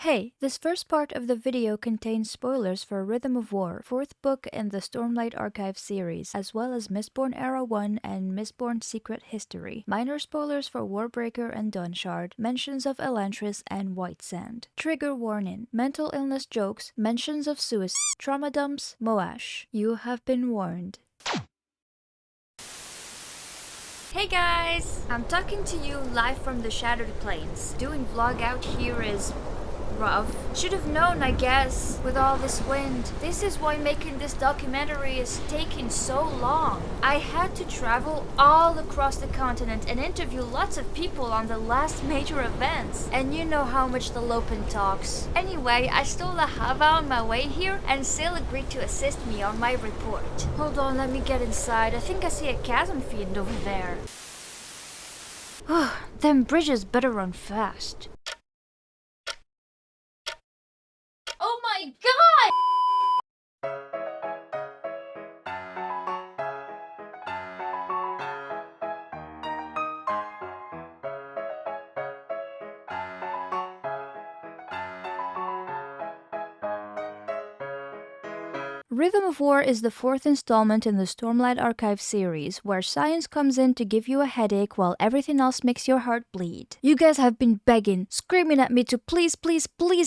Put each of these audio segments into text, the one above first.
Hey, this first part of the video contains spoilers for Rhythm of War, 4th book in the Stormlight Archive series, as well as Mistborn Era 1 and Mistborn Secret History. Minor spoilers for Warbreaker and Dawnshard, mentions of Elantris and White Sand. Trigger warning, mental illness jokes, mentions of suicide, trauma dumps, Moash. You have been warned. Hey guys! I'm talking to you live from the Shattered Plains. Doing vlog out here is rough. Should have known, I guess, with all this wind. This is why making this documentary is taking so long. I had to travel all across the continent and interview lots of people on the last major events. And you know how much the Lopen talks. Anyway, I stole a Hava on my way here and Sil agreed to assist me on my report. Hold on, let me get inside. I think I see a Chasm fiend over there. Them bridges better run fast. Oh my god! Rhythm of War is the 4th installment in the Stormlight Archive series, where science comes in to give you a headache while everything else makes your heart bleed. You guys have been begging, screaming at me to please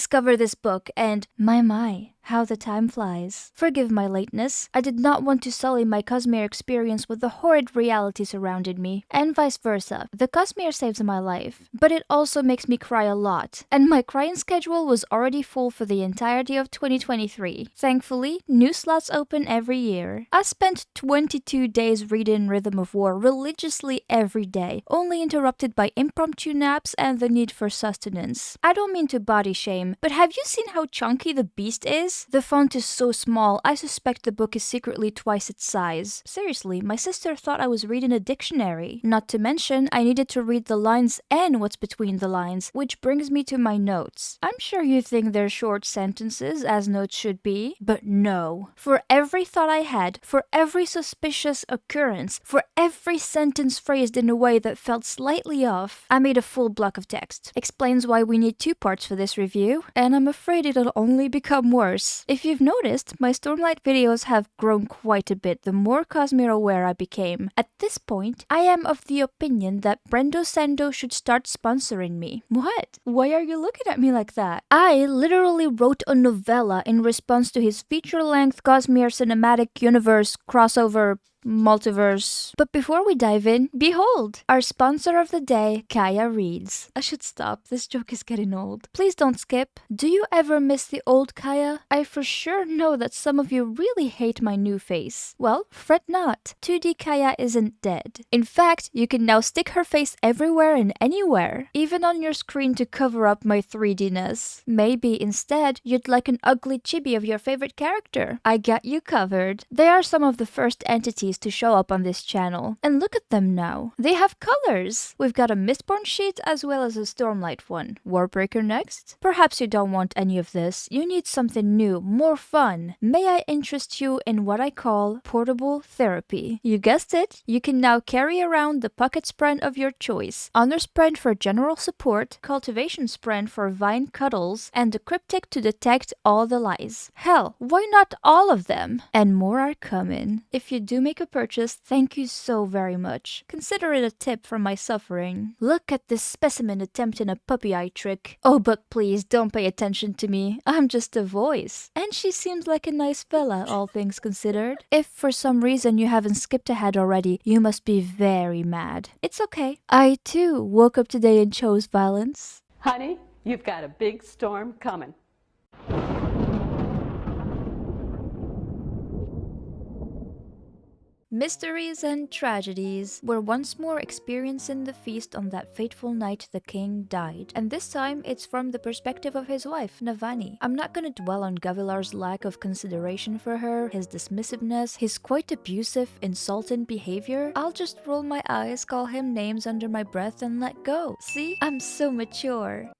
cover this book, and my, how the time flies. Forgive my lateness. I did not want to sully my Cosmere experience with the horrid reality surrounding me, and vice versa. The Cosmere saves my life, but it also makes me cry a lot, and my crying schedule was already full for the entirety of 2023. Thankfully, new slots open every year. I spent 22 days reading Rhythm of War religiously every day, only interrupted by impromptu naps and the need for sustenance. I don't mean to body shame, but have you seen how chunky the beast is? The font is so small, I suspect the book is secretly twice its size. Seriously, my sister thought I was reading a dictionary. Not to mention, I needed to read the lines and what's between the lines, which brings me to my notes. I'm sure you think they're short sentences, as notes should be, but no. For every thought I had, for every suspicious occurrence, for every sentence phrased in a way that felt slightly off, I made a full block of text. Explains why we need 2 parts for this review, and I'm afraid it'll only become worse. If you've noticed, my Stormlight videos have grown quite a bit the more Cosmere aware I became. At this point, I am of the opinion that Brendo Sendo should start sponsoring me. What? Why are you looking at me like that? I literally wrote a novella in response to his feature-length Cosmere Cinematic Universe crossover multiverse. But before we dive in, behold, our sponsor of the day, Kaya Reads. I should stop, this joke is getting old. Please don't skip. Do you ever miss the old Kaya? I for sure know that some of you really hate my new face. Well, fret not. 2D Kaya isn't dead. In fact, you can now stick her face everywhere and anywhere, even on your screen to cover up my 3D-ness. Maybe instead, you'd like an ugly chibi of your favorite character. I got you covered. They are some of the first entities to show up on this channel. And look at them now. They have colors. We've got a Mistborn sheet as well as a Stormlight one. Warbreaker next? Perhaps you don't want any of this. You need something new, more fun. May I interest you in what I call portable therapy? You guessed it. You can now carry around the pocket spren of your choice. Honor spren for general support, cultivation spren for vine cuddles, and the cryptic to detect all the lies. Hell, why not all of them? And more are coming. If you do make a purchase, thank you so very much. Consider it a tip from my suffering. Look at this specimen attempting a puppy eye trick. Oh, but please don't pay attention to me. I'm just a voice. And she seems like a nice fella, all things considered. If for some reason you haven't skipped ahead already, you must be very mad. It's okay. I too woke up today and chose violence. Honey, you've got a big storm coming. Mysteries and tragedies. We're once more experiencing the feast on that fateful night the king died. And this time, it's from the perspective of his wife, Navani. I'm not gonna dwell on Gavilar's lack of consideration for her, his dismissiveness, his quite abusive, insulting behavior. I'll just roll my eyes, call him names under my breath, and let go. See? I'm so mature.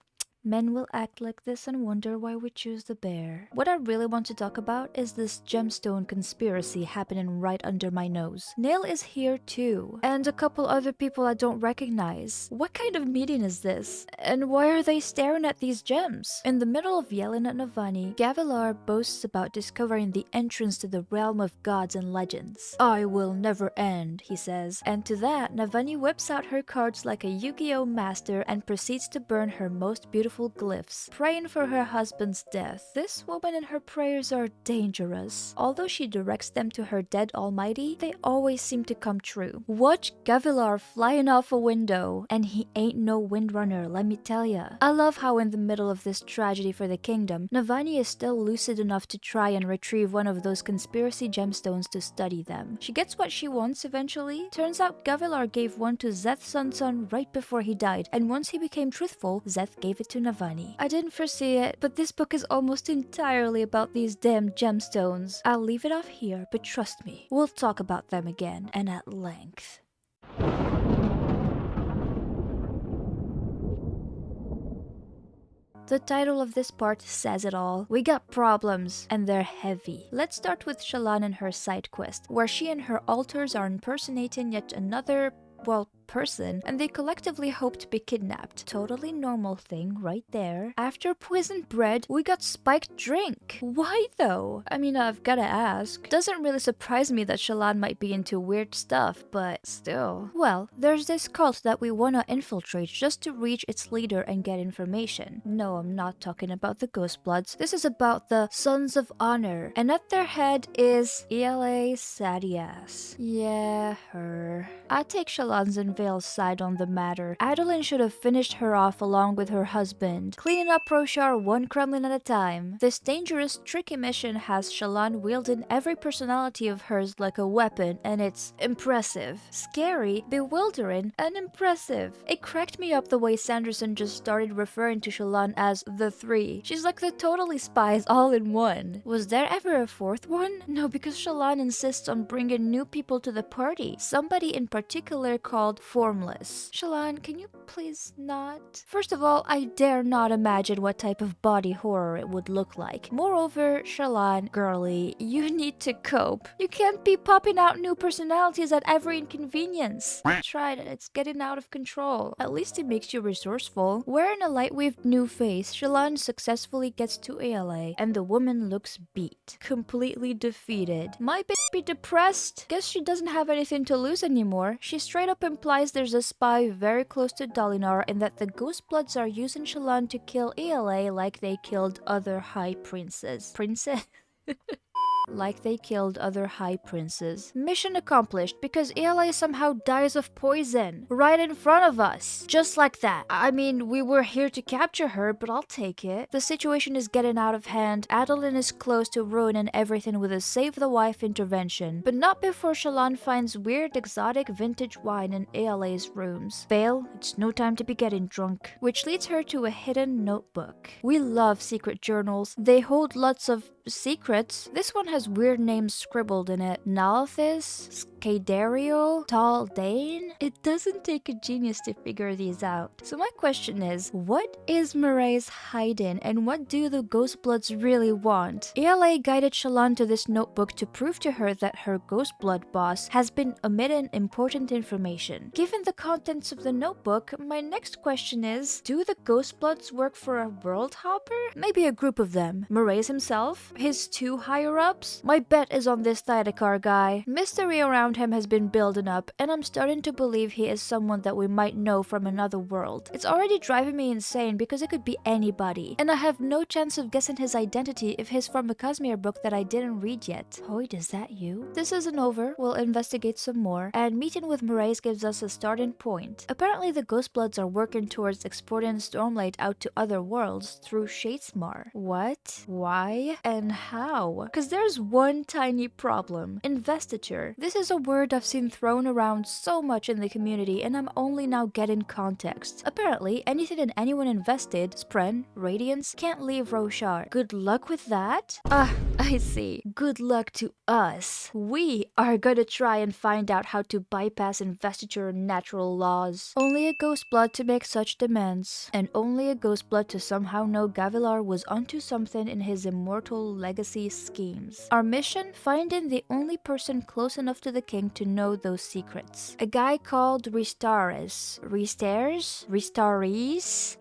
Men will act like this and wonder why we choose the bear. What I really want to talk about is this gemstone conspiracy happening right under my nose. Nail is here too, and a couple other people I don't recognize. What kind of meeting is this? And why are they staring at these gems? In the middle of yelling at Navani, Gavilar boasts about discovering the entrance to the realm of gods and legends. I will never end, he says, and to that, Navani whips out her cards like a Yu-Gi-Oh master and proceeds to burn her most beautiful glyphs, praying for her husband's death. This woman and her prayers are dangerous. Although she directs them to her dead almighty, they always seem to come true. Watch Gavilar flying off a window, and he ain't no windrunner, let me tell ya. I love how in the middle of this tragedy for the kingdom, Navani is still lucid enough to try and retrieve one of those conspiracy gemstones to study them. She gets what she wants eventually. Turns out Gavilar gave one to Zeth's son right before he died, and once he became truthful, Zeth gave it to Navani. I didn't foresee it, but this book is almost entirely about these damn gemstones. I'll leave it off here, but trust me, we'll talk about them again, and at length. The title of this part says it all. We got problems, and they're heavy. Let's start with Shallan and her side quest, where she and her alters are impersonating yet another, well, person, and they collectively hope to be kidnapped. Totally normal thing right there. After poisoned bread, we got spiked drink. Why though? I mean, I've gotta ask. Doesn't really surprise me that Shallan might be into weird stuff, but still. Well, there's this cult that we wanna infiltrate just to reach its leader and get information. No, I'm not talking about the Ghostbloods. This is about the Sons of Honor, and at their head is Ela Sadias. Yeah, her. I take Shallan's and Vale's side on the matter. Adolin should have finished her off along with her husband, cleaning up Roshar one Kremlin at a time. This dangerous, tricky mission has Shallan wielding every personality of hers like a weapon, and it's impressive. Scary, bewildering, and impressive. It cracked me up the way Sanderson just started referring to Shallan as the Three. She's like the totally spies all in one. Was there ever a fourth one? No, because Shallan insists on bringing new people to the party. Somebody in particular called Formless. Shallan, can you please not? First of all, I dare not imagine what type of body horror it would look like. Moreover, Shallan, girly, you need to cope. You can't be popping out new personalities at every inconvenience. I tried it, it's getting out of control. At least it makes you resourceful. Wearing a light-weaved new face, Shallan successfully gets to ALA, and the woman looks beat. Completely defeated. My bitch be depressed? Guess she doesn't have anything to lose anymore. She straight up implies there's a spy very close to Dalinar and that the Ghostbloods are using Shallan to kill ALA like they killed other high princes. Like they killed other high princes. Mission accomplished because Ela somehow dies of poison right in front of us. Just like that. I mean, we were here to capture her, but I'll take it. The situation is getting out of hand. Adolin is close to ruining everything with a save the wife intervention, but not before Shallan finds weird exotic vintage wine in Ela's rooms. Vale, it's no time to be getting drunk, which leads her to a hidden notebook. We love secret journals. They hold lots of secrets. This one has weird names scribbled in it. Nalthis, Scadario, Taldane. It doesn't take a genius to figure these out. So my question is, what is Marae's hiding and what do the Ghostbloods really want? Ela guided Shallan to this notebook to prove to her that her Ghostblood boss has been omitting important information. Given the contents of the notebook, my next question is, do the Ghostbloods work for a world hopper? Maybe a group of them. Marae's himself? His two higher-ups? My bet is on this Thydakar guy. Mystery around him has been building up, and I'm starting to believe he is someone that we might know from another world. It's already driving me insane because it could be anybody, and I have no chance of guessing his identity if he's from a Cosmere book that I didn't read yet. Hoyd, is that you? This isn't over. We'll investigate some more, and meeting with Marae's gives us a starting point. Apparently the Ghostbloods are working towards exporting Stormlight out to other worlds through Shadesmar. What? Why? And how? Because there's one tiny problem. Investiture. This is a word I've seen thrown around so much in the community, and I'm only now getting context. Apparently, anything and anyone invested, Spren, Radiance, can't leave Roshar. Good luck with that? I see. Good luck to us. We are gonna try and find out how to bypass investiture and natural laws. Only a ghost blood to make such demands. And only a ghost blood to somehow know Gavilar was onto something in his immortal legacy schemes. Our mission? Finding the only person close enough to the king to know those secrets. A guy called Ristares. Ristares?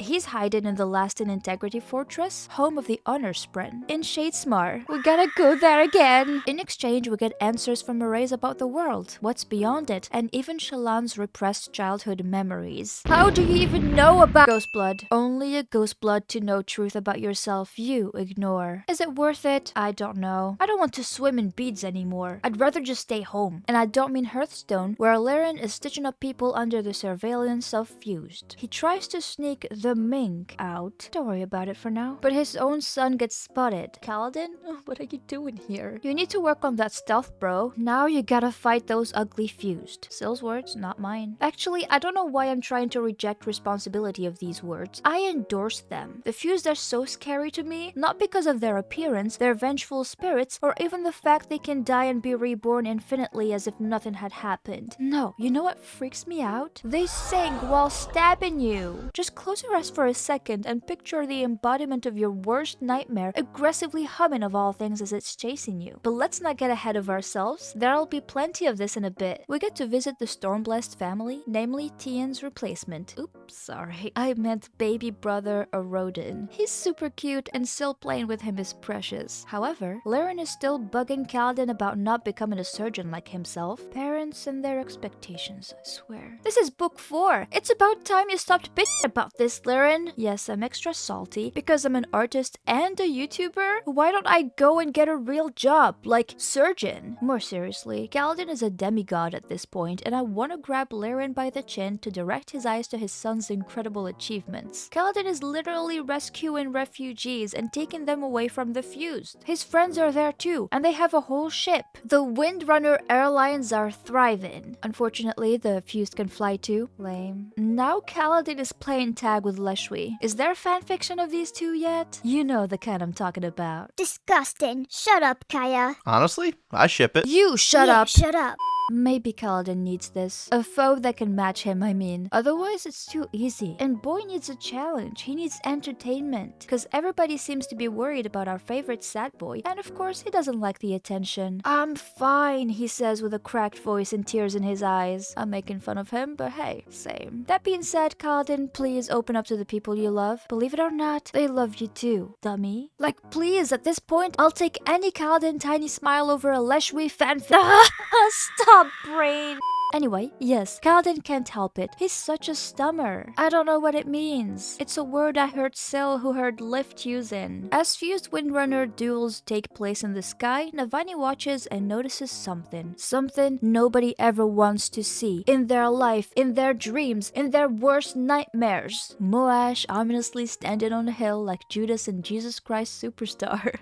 He's hiding in the Lasting Integrity Fortress, home of the Honor Spren. In Shadesmar. We gotta go there again. In exchange, we get answers from arrays about the world, what's beyond it, and even Shallan's repressed childhood memories. How do you even know about ghost blood? Only a ghost blood to know truth about yourself you ignore. Is it worth it? I don't know. I don't want to swim in beads anymore. I'd rather just stay home. And I don't mean Hearthstone, where Laren is stitching up people under the surveillance of Fused. He tries to sneak the mink out. Don't worry about it for now. But his own son gets spotted. Kaladin? What are you doing here? You need to work on that stealth, bro. Now you gotta fight those ugly Fused. Sill's words, not mine. Actually, I don't know why I'm trying to reject responsibility of these words. I endorse them. The Fused are so scary to me, not because of their appearance, their vengeful spirits, or even the fact they can die and be reborn infinitely as if nothing had happened. No, you know what freaks me out? They sing while stabbing you. Just close your eyes for a second and picture the embodiment of your worst nightmare aggressively humming of all things as it's chasing you. But let's not get ahead of ourselves. There'll be plenty of this in a bit. We get to visit the Stormblessed family, namely Tian's replacement. Oops, sorry. I meant baby brother Arodin. He's super cute and still playing with him is precious. However, Laren is still bugging Kaladin about not becoming a surgeon like himself. Parents and their expectations, I swear. This is book 4. It's about time you stopped bitching about this, Laren. Yes, I'm extra salty because I'm an artist and a YouTuber. Why don't I go and get a real job, like surgeon? More seriously, Kaladin is a demigod at this point, and I want to grab Laren by the chin to direct his eyes to his son's incredible achievements. Kaladin is literally rescuing refugees and taking them away from the Fused. His friends are there too, and they have a whole ship. The Windrunner Airlines are thriving. Unfortunately, the Fused can fly too. Lame. Now Kaladin is playing tag with Leshwi. Is there fanfiction of these two yet? You know the kind I'm talking about. Disgusting. Shut up, Kaya. Honestly, I ship it. You shut Yeah, up. Shut up. Maybe Kaladin needs this. A foe that can match him, I mean. Otherwise, it's too easy. And boy needs a challenge. He needs entertainment. Cause everybody seems to be worried about our favorite sad boy. And of course, he doesn't like the attention. I'm fine, he says with a cracked voice and tears in his eyes. I'm making fun of him, but hey, same. That being said, Kaladin, please open up to the people you love. Believe it or not, they love you too, dummy. Like, please, at this point, I'll take any Kaladin tiny smile over a Leshwi fanfic. Stop, brain. Anyway, yes, Kaladin can't help it. He's such a stummer. I don't know what it means. It's a word I heard Syl who heard Lift using. As Fused Windrunner duels take place in the sky, Navani watches and notices something. Something nobody ever wants to see. In their life, in their dreams, in their worst nightmares. Moash ominously standing on a hill like Judas in Jesus Christ Superstar.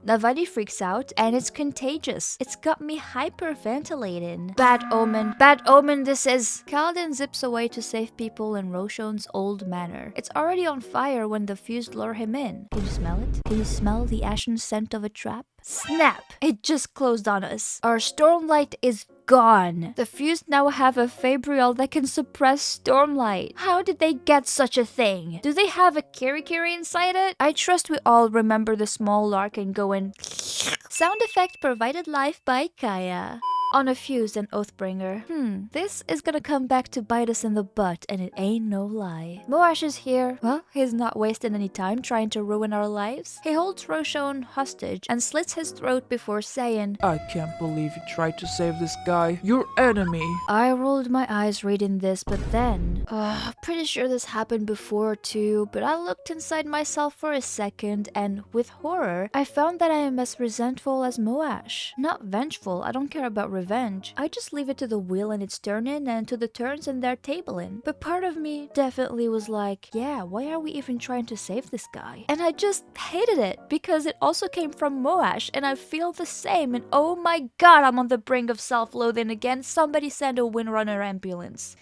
Navani freaks out, and it's contagious. It's got me hyperventilating. Bad omen. Bad omen this is. Kaladin zips away to save people in Roshon's old manor. It's already on fire when the Fused lure him in. Can you smell it? Can you smell the ashen scent of a trap? Snap! It just closed on us. Our Stormlight is gone. The Fused now have a Fabrial that can suppress Stormlight. How did they get such a thing? Do they have a Kirikiri inside it? I trust we all remember the small lark and go in. Sound effect provided live by Kaya. On a Fused and Oathbringer. This is gonna come back to bite us in the butt, and it ain't no lie. Moash is here. Well, he's not wasting any time trying to ruin our lives. He holds Roshon hostage and slits his throat before saying, I can't believe you tried to save this guy. Your enemy. I rolled my eyes reading this, but then... pretty sure this happened before too, but I looked inside myself for a second, and with horror, I found that I am as resentful as Moash. Not vengeful, I don't care about revenge. I just leave it to the wheel and its turning and to the turns and their tabling. But part of me definitely was like, yeah, why are we even trying to save this guy? And I just hated it because it also came from Moash and I feel the same, and oh my god, I'm on the brink of self-loathing again. Somebody send a Windrunner ambulance.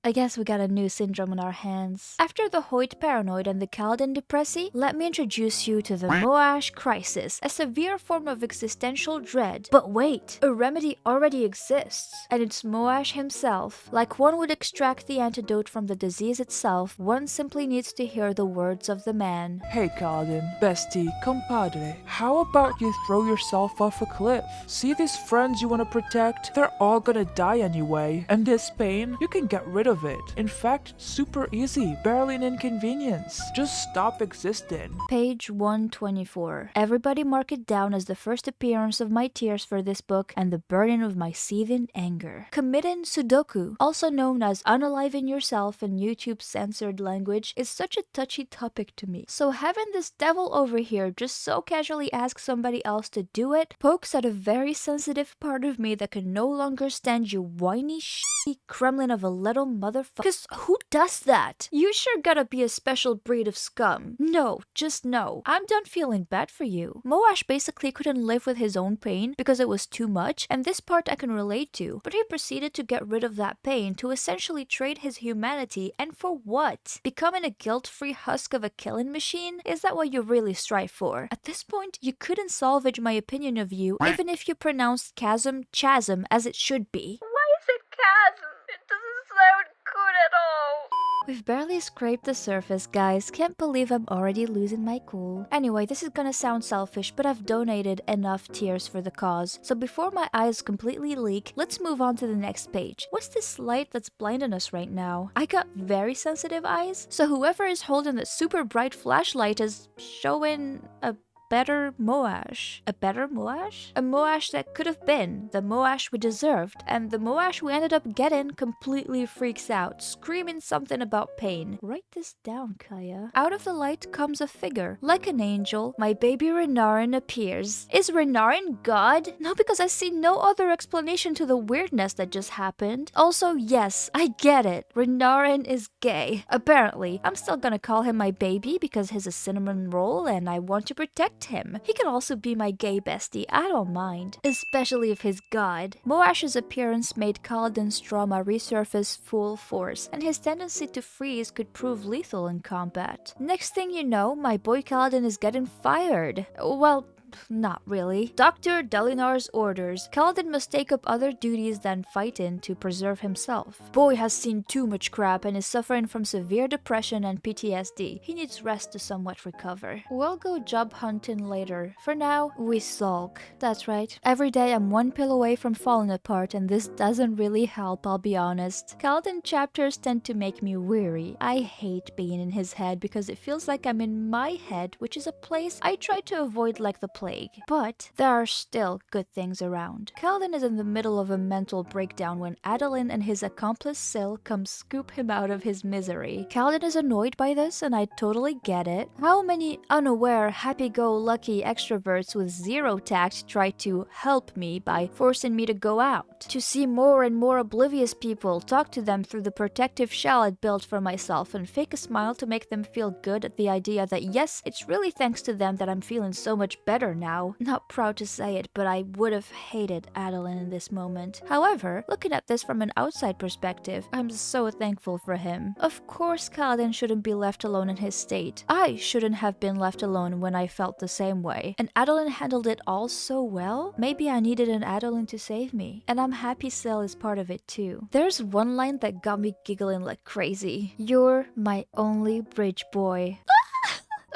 I guess we got a new syndrome on our hands. After the Hoyt Paranoid and the Kaladin Depressy, let me introduce you to the Moash Crisis, a severe form of existential dread. But wait, a remedy already exists, and it's Moash himself. Like one would extract the antidote from the disease itself, one simply needs to hear the words of the man. Hey Kaladin, bestie, compadre, how about you throw yourself off a cliff? See these friends you want to protect? They're all gonna die anyway. And this pain, you can get rid of it. In fact, super easy, barely an inconvenience. Just stop existing. Page 124. Everybody mark it down as the first appearance of my tears for this book and the burden of my seething anger. Committing Sudoku, also known as unaliving yourself in YouTube's censored language, is such a touchy topic to me. So having this devil over here just so casually ask somebody else to do it pokes at a very sensitive part of me that can no longer stand you whiny shitty Kremlin of a little motherfucker. Cause who does that? You sure gotta be a special breed of scum. No, just no. I'm done feeling bad for you. Moash basically couldn't live with his own pain because it was too much, and this part I can relate to, but he proceeded to get rid of that pain to essentially trade his humanity, and for what? Becoming a guilt-free husk of a killing machine? Is that what you really strive for? At this point, you couldn't salvage my opinion of you even if you pronounced Chasm as it should be. Why is it chasm? It doesn't sound good at all. We've barely scraped the surface, guys. Can't believe I'm already losing my cool. Anyway, this is gonna sound selfish, but I've donated enough tears for the cause. So before my eyes completely leak, let's move on to the next page. What's this light that's blinding us right now? I got very sensitive eyes, so whoever is holding the super bright flashlight is showing a better Moash. A better Moash? A Moash that could have been the Moash we deserved, and the Moash we ended up getting completely freaks out, screaming something about pain. Write this down, Kaya. Out of the light comes a figure. Like an angel, my baby Renarin appears. Is Renarin God? No, because I see no other explanation to the weirdness that just happened. Also, yes, I get it. Renarin is gay. Apparently. I'm still gonna call him my baby because he's a cinnamon roll and I want to protect him. He can also be my gay bestie, I don't mind. Especially if he's God. Moash's appearance made Kaladin's trauma resurface full force, and his tendency to freeze could prove lethal in combat. Next thing you know, my boy Kaladin is getting fired. Well, not really. Dr. Delinar's orders. Kaladin must take up other duties than fighting to preserve himself. Boy has seen too much crap and is suffering from severe depression and PTSD. He needs rest to somewhat recover. We'll go job hunting later. For now, we sulk. That's right. Every day I'm one pill away from falling apart, and this doesn't really help, I'll be honest. Kaladin chapters tend to make me weary. I hate being in his head because it feels like I'm in my head, which is a place I try to avoid like the plague. But there are still good things around. Kaladin is in the middle of a mental breakdown when Adolin and his accomplice Syl come scoop him out of his misery. Kaladin is annoyed by this, and I totally get it. How many unaware, happy-go-lucky extroverts with zero tact try to help me by forcing me to go out? To see more and more oblivious people, talk to them through the protective shell I'd built for myself, and fake a smile to make them feel good at the idea that yes, it's really thanks to them that I'm feeling so much better now. Not proud to say it, but I would have hated Adolin in this moment. However, looking at this from an outside perspective, I'm so thankful for him. Of course Kaladin shouldn't be left alone in his state. I shouldn't have been left alone when I felt the same way. And Adolin handled it all so well. Maybe I needed an Adolin to save me. And I'm happy Syl is part of it too. There's one line that got me giggling like crazy. You're my only bridge boy.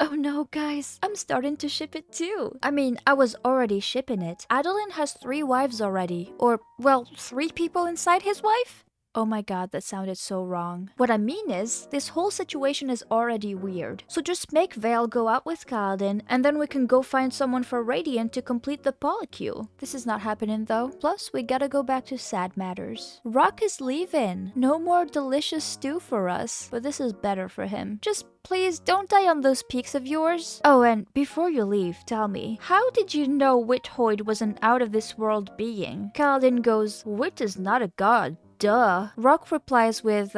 Oh no, guys, I'm starting to ship it too. I mean, I was already shipping it. Adolin has 3 wives already. Or, well, 3 people inside his wife? Oh my god, that sounded so wrong. What I mean is, this whole situation is already weird. So just make Vale go out with Kaladin, and then we can go find someone for Radiant to complete the polycule. This is not happening though. Plus, we gotta go back to sad matters. Rock is leaving. No more delicious stew for us. But this is better for him. Just please don't die on those peaks of yours. Oh, and before you leave, tell me, how did you know Withoid was an out-of-this-world being? Kaladin goes, Wit is not a god. Duh. Rock replies with,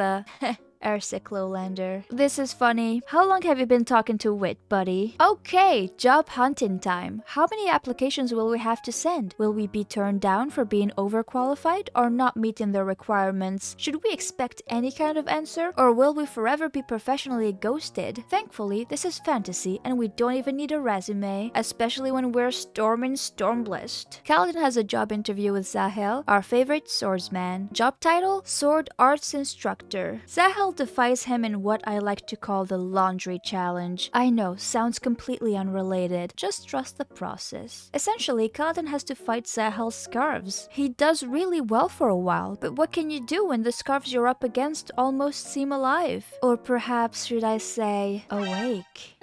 Airsick Lowlander. This is funny. How long have you been talking to Wit, buddy? Okay, job hunting time. How many applications will we have to send? Will we be turned down for being overqualified or not meeting the requirements? Should we expect any kind of answer, or will we forever be professionally ghosted? Thankfully, this is fantasy and we don't even need a resume, especially when we're storming Stormblessed. Kaladin has a job interview with Zahel, our favorite swordsman. Job title: Sword Arts Instructor. Zahel defies him in what I like to call the laundry challenge. I know, sounds completely unrelated. Just trust the process. Essentially, Kaladin has to fight Zahel's scarves. He does really well for a while, but what can you do when the scarves you're up against almost seem alive? Or perhaps should I say, awake?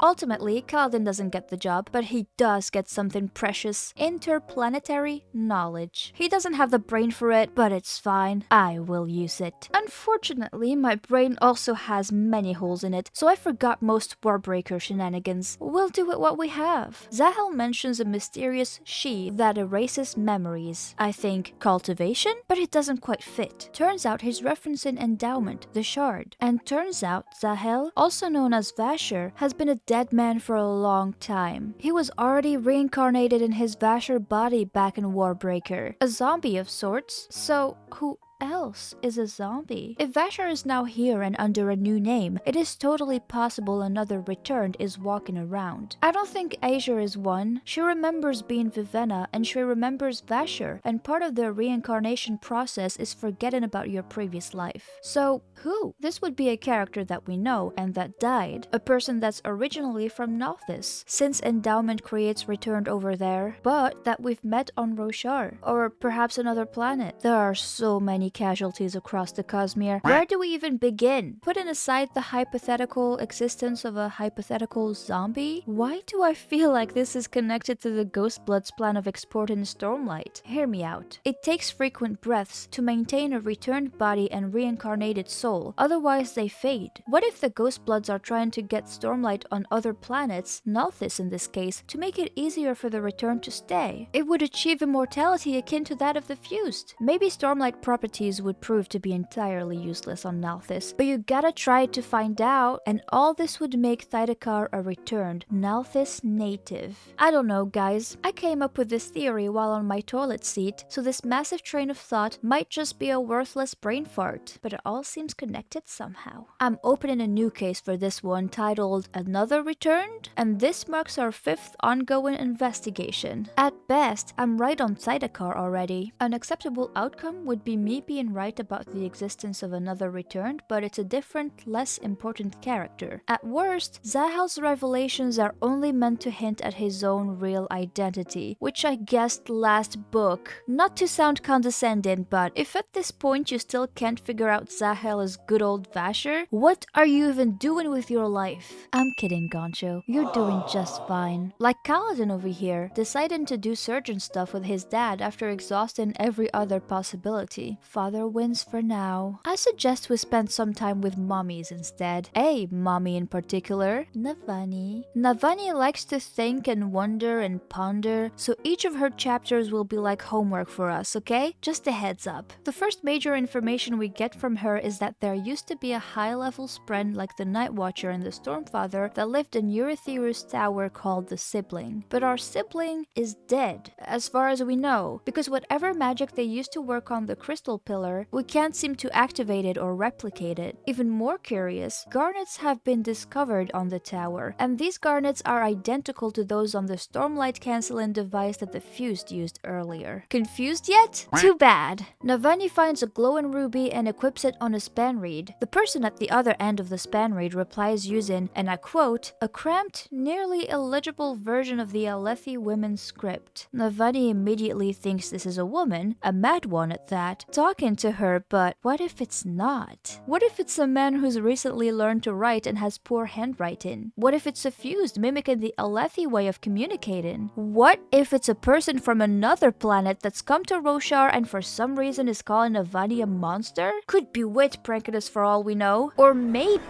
Ultimately, Kaladin doesn't get the job, but he does get something precious: interplanetary knowledge. He doesn't have the brain for it, but it's fine. I will use it. Unfortunately, my brain also has many holes in it, so I forgot most Warbreaker shenanigans. We'll do with what we have. Zahel mentions a mysterious she that erases memories. I think cultivation, but it doesn't quite fit. Turns out he's referencing endowment, the shard. And turns out Zahel, also known as Vasher, has been a dead man for a long time. He was already reincarnated in his Vasher body back in Warbreaker. A zombie of sorts. So who else is a zombie? If Vasher is now here and under a new name, it is totally possible another returned is walking around. I don't think Asia is one. She remembers being Vivenna and she remembers Vasher, and part of the reincarnation process is forgetting about your previous life. So who? This would be a character that we know and that died. A person that's originally from Nalthis, since endowment creates returned over there, but that we've met on Roshar, or perhaps another planet. There are so many casualties across the Cosmere. Where do we even begin? Putting aside the hypothetical existence of a hypothetical zombie, why do I feel like this is connected to the Ghostblood's plan of exporting Stormlight? Hear me out. It takes frequent breaths to maintain a returned body and reincarnated soul, otherwise they fade. What if the Ghostbloods are trying to get Stormlight on other planets, Nalthis in this case, to make it easier for the return to stay? It would achieve immortality akin to that of the Fused. Maybe Stormlight properties would prove to be entirely useless on Nalthis, but you gotta try to find out, and all this would make Thydakar a returned Nalthis native. I don't know, guys. I came up with this theory while on my toilet seat, so this massive train of thought might just be a worthless brain fart, but it all seems connected somehow. I'm opening a new case for this one titled Another Returned, and this marks our 5th ongoing investigation. At best, I'm right on Thydakar already. An acceptable outcome would be me being right about the existence of another returned, but it's a different, less important character. At worst, Zahel's revelations are only meant to hint at his own real identity, which I guessed last book. Not to sound condescending, but if at this point you still can't figure out Zahel is good old Vasher, what are you even doing with your life? I'm kidding, Gancho. You're doing just fine. Like Kaladin over here, deciding to do surgeon stuff with his dad after exhausting every other possibility. Father wins for now. I suggest we spend some time with mommies instead. A mommy in particular, Navani. Navani likes to think and wonder and ponder, so each of her chapters will be like homework for us, okay? Just a heads up. The first major information we get from her is that there used to be a high-level spren like the Night Watcher and the Stormfather that lived in Eurytheru's tower called the Sibling. But our sibling is dead, as far as we know, because whatever magic they used to work on the crystal pillar, we can't seem to activate it or replicate it. Even more curious, garnets have been discovered on the tower, and these garnets are identical to those on the Stormlight canceling device that the Fused used earlier. Confused yet? Too bad. Navani finds a glowing ruby and equips it on a span reed. The person at the other end of the span reed replies using, and I quote, a cramped, nearly illegible version of the Alethi women's script. Navani immediately thinks this is a woman, a mad one at that, talking to her, but what if it's not? What if it's a man who's recently learned to write and has poor handwriting? What if it's a Fused mimicking the Alethi way of communicating? What if it's a person from another planet that's come to Roshar and for some reason is calling Navani a monster? Could be Wit pranking us for all we know. Or maybe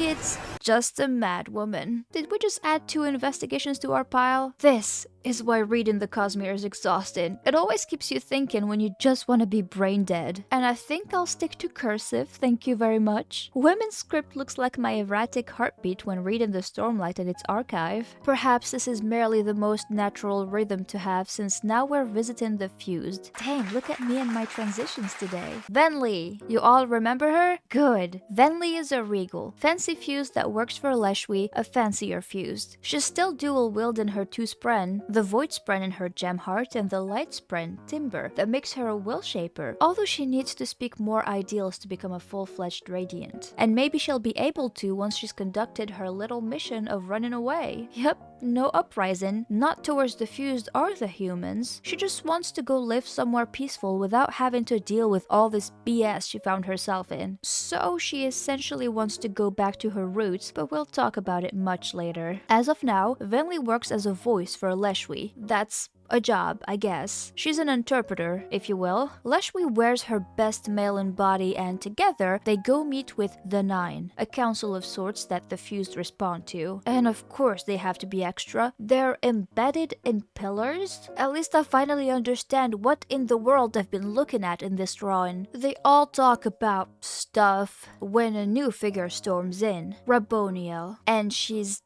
it's just a mad woman. Did we just add 2 investigations to our pile? This is why reading the Cosmere is exhausting. It always keeps you thinking when you just want to be brain dead. And I think I'll stick to cursive, thank you very much. Women's script looks like my erratic heartbeat when reading the Stormlight and its archive. Perhaps this is merely the most natural rhythm to have since now we're visiting the Fused. Dang, look at me and my transitions today. Venli, you all remember her? Good. Venli is a regal, fancy fused that works for Leshwi, a fancier fused. She's still dual wielding her 2 spren, the void spren in her gem heart and the light spren, timber, that makes her a will shaper, although she needs to speak more ideals to become a full-fledged radiant. And maybe she'll be able to once she's conducted her little mission of running away. Yep, no uprising, not towards the fused or the humans. She just wants to go live somewhere peaceful without having to deal with all this BS she found herself in. So she essentially wants to go back to her roots, but we'll talk about it much later. As of now, Venli works as a voice for Leshwi. That's a job, I guess. She's an interpreter, if you will. Leshwi wears her best mail in body and together they go meet with the Nine, a council of sorts that the fused respond to. And of course they have to be extra. They're embedded in pillars? At least I finally understand what in the world I've been looking at in this drawing. They all talk about stuff when a new figure storms in, Raboniel, and she's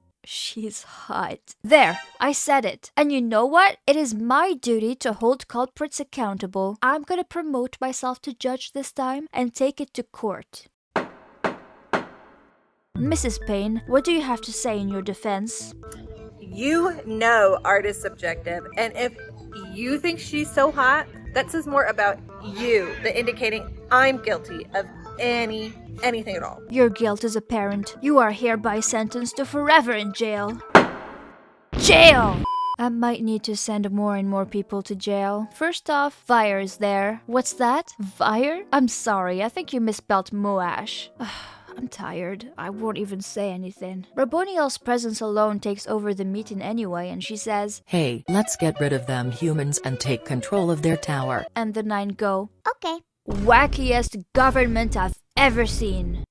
hot. There, I said it. And you know what? It is my duty to hold culprits accountable. I'm gonna promote myself to judge this time and take it to court. Mrs. Payne, what do you have to say in your defense? You know art is subjective, and if you think she's so hot, that says more about you than indicating I'm guilty of anything at all. Your guilt is apparent. You are hereby sentenced to forever in jail. Jail! I might need to send more and more people to jail. First off, Fire's there. What's that? Fire? I'm sorry, I think you misspelled Moash. I'm tired. I won't even say anything. Raboniel's presence alone takes over the meeting anyway, and she says, "Hey, let's get rid of them humans and take control of their tower." and the Nine go, Okay. wackiest government I've ever seen.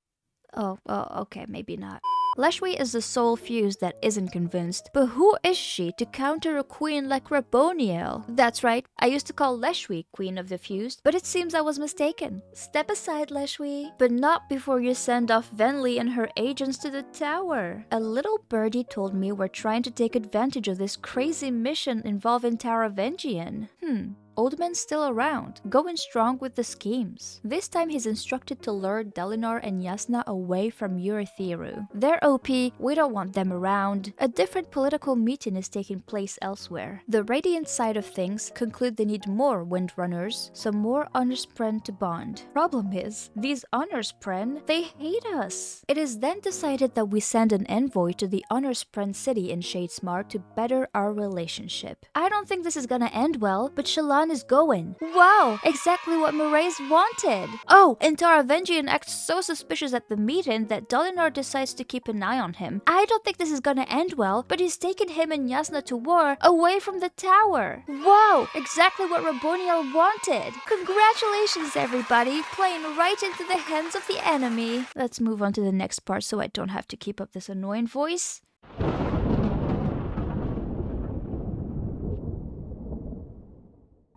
Oh, okay, maybe not. Leshwi is the sole fuse that isn't convinced, but who is she to counter a queen like Raboniel? That's right, I used to call Leshwi Queen of the Fused, but it seems I was mistaken. Step aside, Leshwi, but not before you send off Venli and her agents to the tower. A little birdie told me we're trying to take advantage of this crazy mission involving Taravangian. Oldman's still around, going strong with the schemes. This time he's instructed to lure Dalinar and Yasna away from Urithiru. They're OP, we don't want them around. A different political meeting is taking place elsewhere. The Radiant side of things conclude they need more Windrunners, some more Honorspren to bond. Problem is, these Honorspren, they hate us. It is then decided that we send an envoy to the Honorspren city in Shadesmar to better our relationship. I don't think this is gonna end well, but Shallan is going. Wow, exactly what Mraize wanted. Oh, and Taravangian acts so suspicious at the meeting that Dalinar decides to keep an eye on him. I don't think this is gonna end well, but he's taken him and Yasna to war away from the tower. Wow, exactly what Raboniel wanted. Congratulations, everybody, playing right into the hands of the enemy. Let's move on to the next part so I don't have to keep up this annoying voice.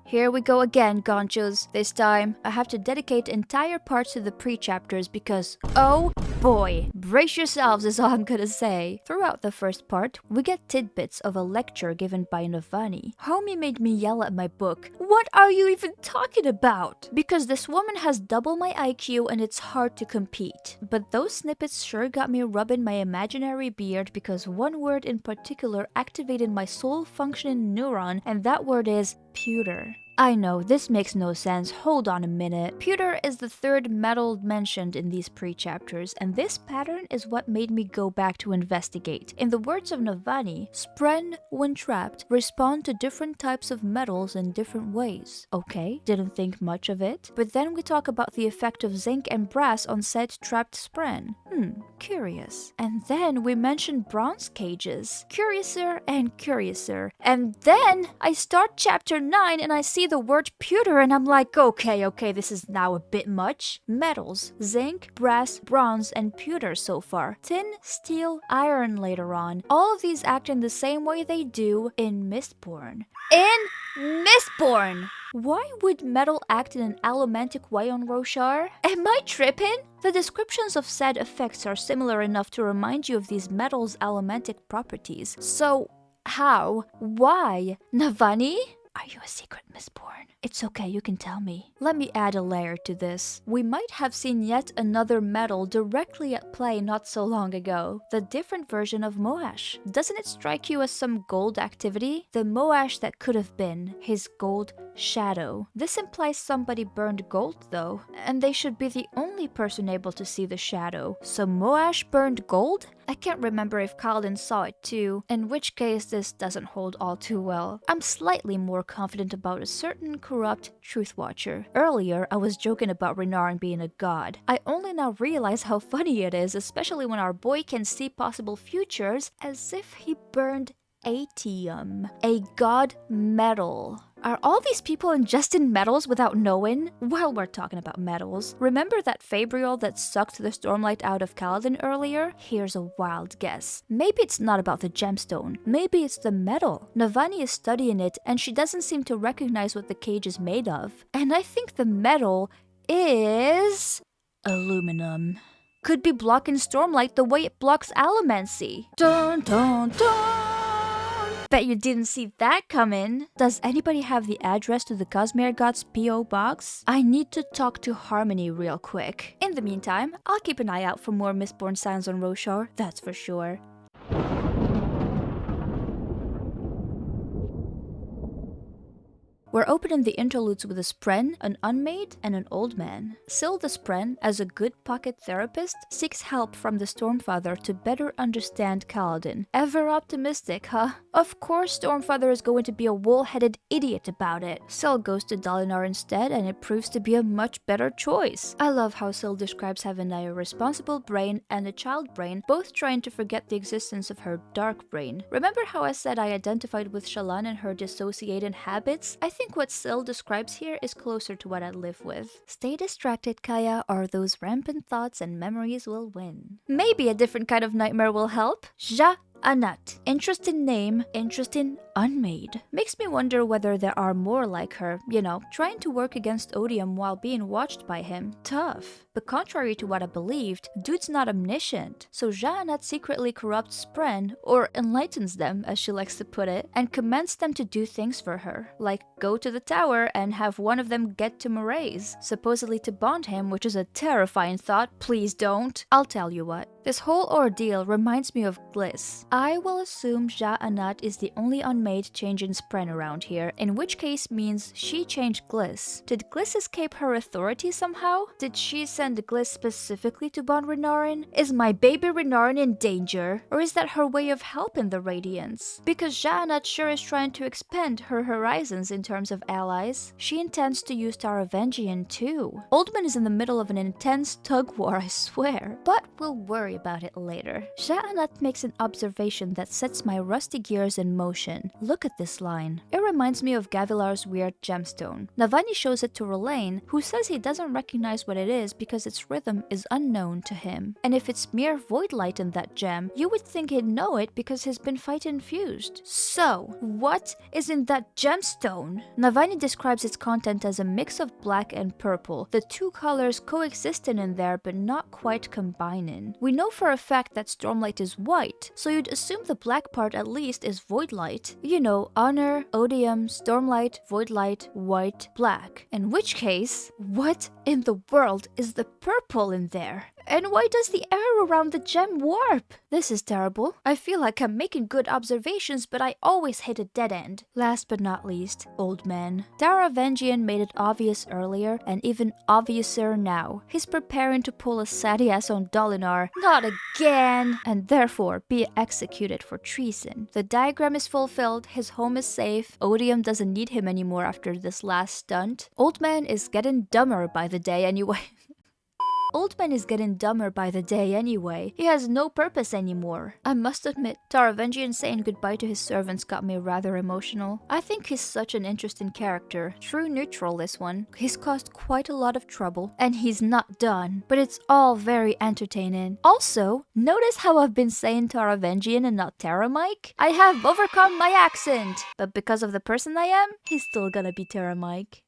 Here we go again, ganchos. This time, I have to dedicate entire parts to the pre-chapters because, oh boy, brace yourselves is all I'm gonna say. Throughout the first part, we get tidbits of a lecture given by Navani. Homie made me yell at my book, "What are you even talking about?" Because this woman has double my IQ and it's hard to compete. But those snippets sure got me rubbing my imaginary beard because one word in particular activated my soul functioning neuron, and that word is pewter. I know, this makes no sense. Hold on a minute. Pewter is the third metal mentioned in these pre-chapters, and this pattern is what made me go back to investigate. In the words of Navani, Spren, when trapped, respond to different types of metals in different ways. Okay, didn't think much of it. But then we talk about the effect of zinc and brass on said trapped Spren. Curious. And then we mention bronze cages. Curiouser and curiouser. And then I start chapter 9 and I see the word pewter and I'm like, okay, this is now a bit much. Metals, zinc, brass, bronze, and pewter so far. Tin, steel, iron later on. All of these act in the same way they do in Mistborn. Why would metal act in an allomantic way on Roshar? Am I tripping? The descriptions of said effects are similar enough to remind you of these metals' allomantic properties. So, how? Why? Navani? Are you a secret Mistborn? It's okay, you can tell me. Let me add a layer to this. We might have seen yet another metal directly at play not so long ago. The different version of Moash. Doesn't it strike you as some gold activity? The Moash that could have been. His gold shadow. This implies somebody burned gold though, and they should be the only person able to see the shadow. So Moash burned gold? I can't remember if Kaladin saw it too, in which case this doesn't hold all too well. I'm slightly more confident about a certain corrupt truth watcher. Earlier, I was joking about Renarin being a god. I only now realize how funny it is, especially when our boy can see possible futures as if he burned atium, a god metal. Are all these people ingesting metals without knowing? While we're talking about metals, remember that Fabrial that sucked the Stormlight out of Kaladin earlier? Here's a wild guess. Maybe it's not about the gemstone. Maybe it's the metal. Navani is studying it and she doesn't seem to recognize what the cage is made of. And I think the metal is aluminum. Could be blocking Stormlight the way it blocks allomancy. Dun dun dun! Bet you didn't see that coming. Does anybody have the address to the Cosmere God's P.O. box? I need to talk to Harmony real quick. In the meantime, I'll keep an eye out for more Mistborn signs on Roshar, that's for sure. We're opening the interludes with a Spren, an unmade, and an old man. Syl the Spren, as a good pocket therapist, seeks help from the Stormfather to better understand Kaladin. Ever optimistic, huh? Of course Stormfather is going to be a wool-headed idiot about it. Syl goes to Dalinar instead, and it proves to be a much better choice. I love how Syl describes having a responsible brain and a child brain, both trying to forget the existence of her dark brain. Remember how I said I identified with Shallan and her dissociating habits? I think what Syl describes here is closer to what I live with. Stay distracted, Kaya, or those rampant thoughts and memories will win. Maybe a different kind of nightmare will help. Anat. Interesting name, interesting unmade. Makes me wonder whether there are more like her, you know, trying to work against Odium while being watched by him. Tough. But contrary to what I believed, dude's not omniscient. So Anat secretly corrupts Spren, or enlightens them, as she likes to put it, and commands them to do things for her. Like go to the tower and have one of them get to Mraize, supposedly to bond him, which is a terrifying thought. Please don't. I'll tell you what. This whole ordeal reminds me of Gliss. I will assume Anat is the only unmade change in Spren around here, in which case means she changed Gliss. Did Gliss escape her authority somehow? Did she send Gliss specifically to bond Renarin? Is my baby Renarin in danger? Or is that her way of helping the Radiants? Because Anat sure is trying to expand her horizons in terms of allies. She intends to use Taravangian too. Oldman is in the middle of an intense tug war, I swear. But we'll worry about it later. Anat makes an observation that sets my rusty gears in motion. Look at this line. It reminds me of Gavilar's weird gemstone. Navani shows it to R'lain, who says he doesn't recognize what it is because its rhythm is unknown to him. And if it's mere void light in that gem, you would think he'd know it because he's been fight infused. So, what is in that gemstone? Navani describes its content as a mix of black and purple, the two colors coexisting in there but not quite combining. We know for a fact that Stormlight is white, so you'd assume the black part at least is void light. You know, honor, odium, Stormlight, void light, white, black. In which case, what in the world is the purple in there? And why does the air around the gem warp? This is terrible. I feel like I'm making good observations, but I always hit a dead end. Last but not least, old man. Taravangian made it obvious earlier, and even obviouser now. He's preparing to pull a satty ass on Dalinar. Not again! And therefore be executed for treason. The diagram is fulfilled, his home is safe, Odium doesn't need him anymore after this last stunt. Old man is getting dumber by the day anyway. Old man is getting dumber by the day anyway. He has no purpose anymore. I must admit, Taravangian saying goodbye to his servants got me rather emotional. I think he's such an interesting character. True neutral, this one. He's caused quite a lot of trouble, and he's not done. But it's all very entertaining. Also, notice how I've been saying Taravangian and not Terramike? I have overcome my accent! But because of the person I am, he's still gonna be Terramike.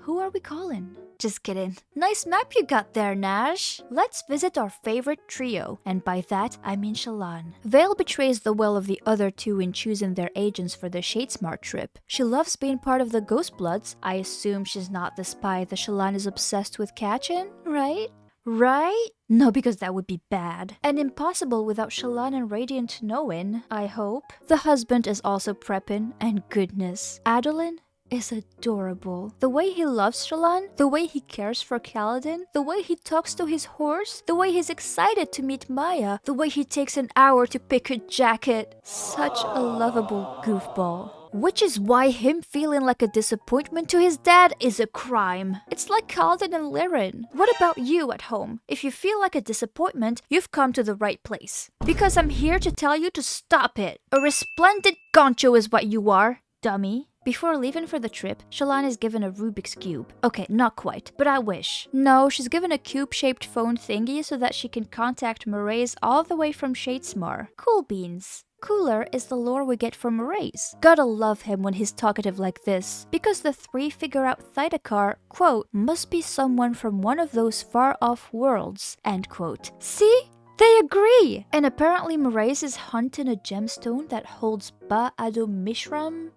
Who are we calling? Just kidding. Nice map you got there, Nash. Let's visit our favorite trio, and by that, I mean Shallan. Vale betrays the will of the other two in choosing their agents for the Shadesmar trip. She loves being part of the Ghostbloods. I assume she's not the spy that Shallan is obsessed with catching, right? Right? No, because that would be bad. And impossible without Shallan and Radiant knowing, I hope. The husband is also prepping, and goodness, Adolin is adorable. The way he loves Shallan, the way he cares for Kaladin, the way he talks to his horse, the way he's excited to meet Maya, the way he takes an hour to pick her jacket. Such a lovable goofball. Which is why him feeling like a disappointment to his dad is a crime. It's like Kaladin and Liren. What about you at home? If you feel like a disappointment, you've come to the right place. Because I'm here to tell you to stop it. A resplendent gancho is what you are, dummy. Before leaving for the trip, Shallan is given a Rubik's Cube. Okay, not quite, but I wish. No, she's given a cube-shaped phone thingy so that she can contact Mraize all the way from Shadesmar. Cool beans. Cooler is the lore we get from Mraize. Gotta love him when he's talkative like this, because the three figure out Thydakar, quote, must be someone from one of those far-off worlds, end quote. See? They agree! And apparently Mraize is hunting a gemstone that holds Ba-Ado Mishram?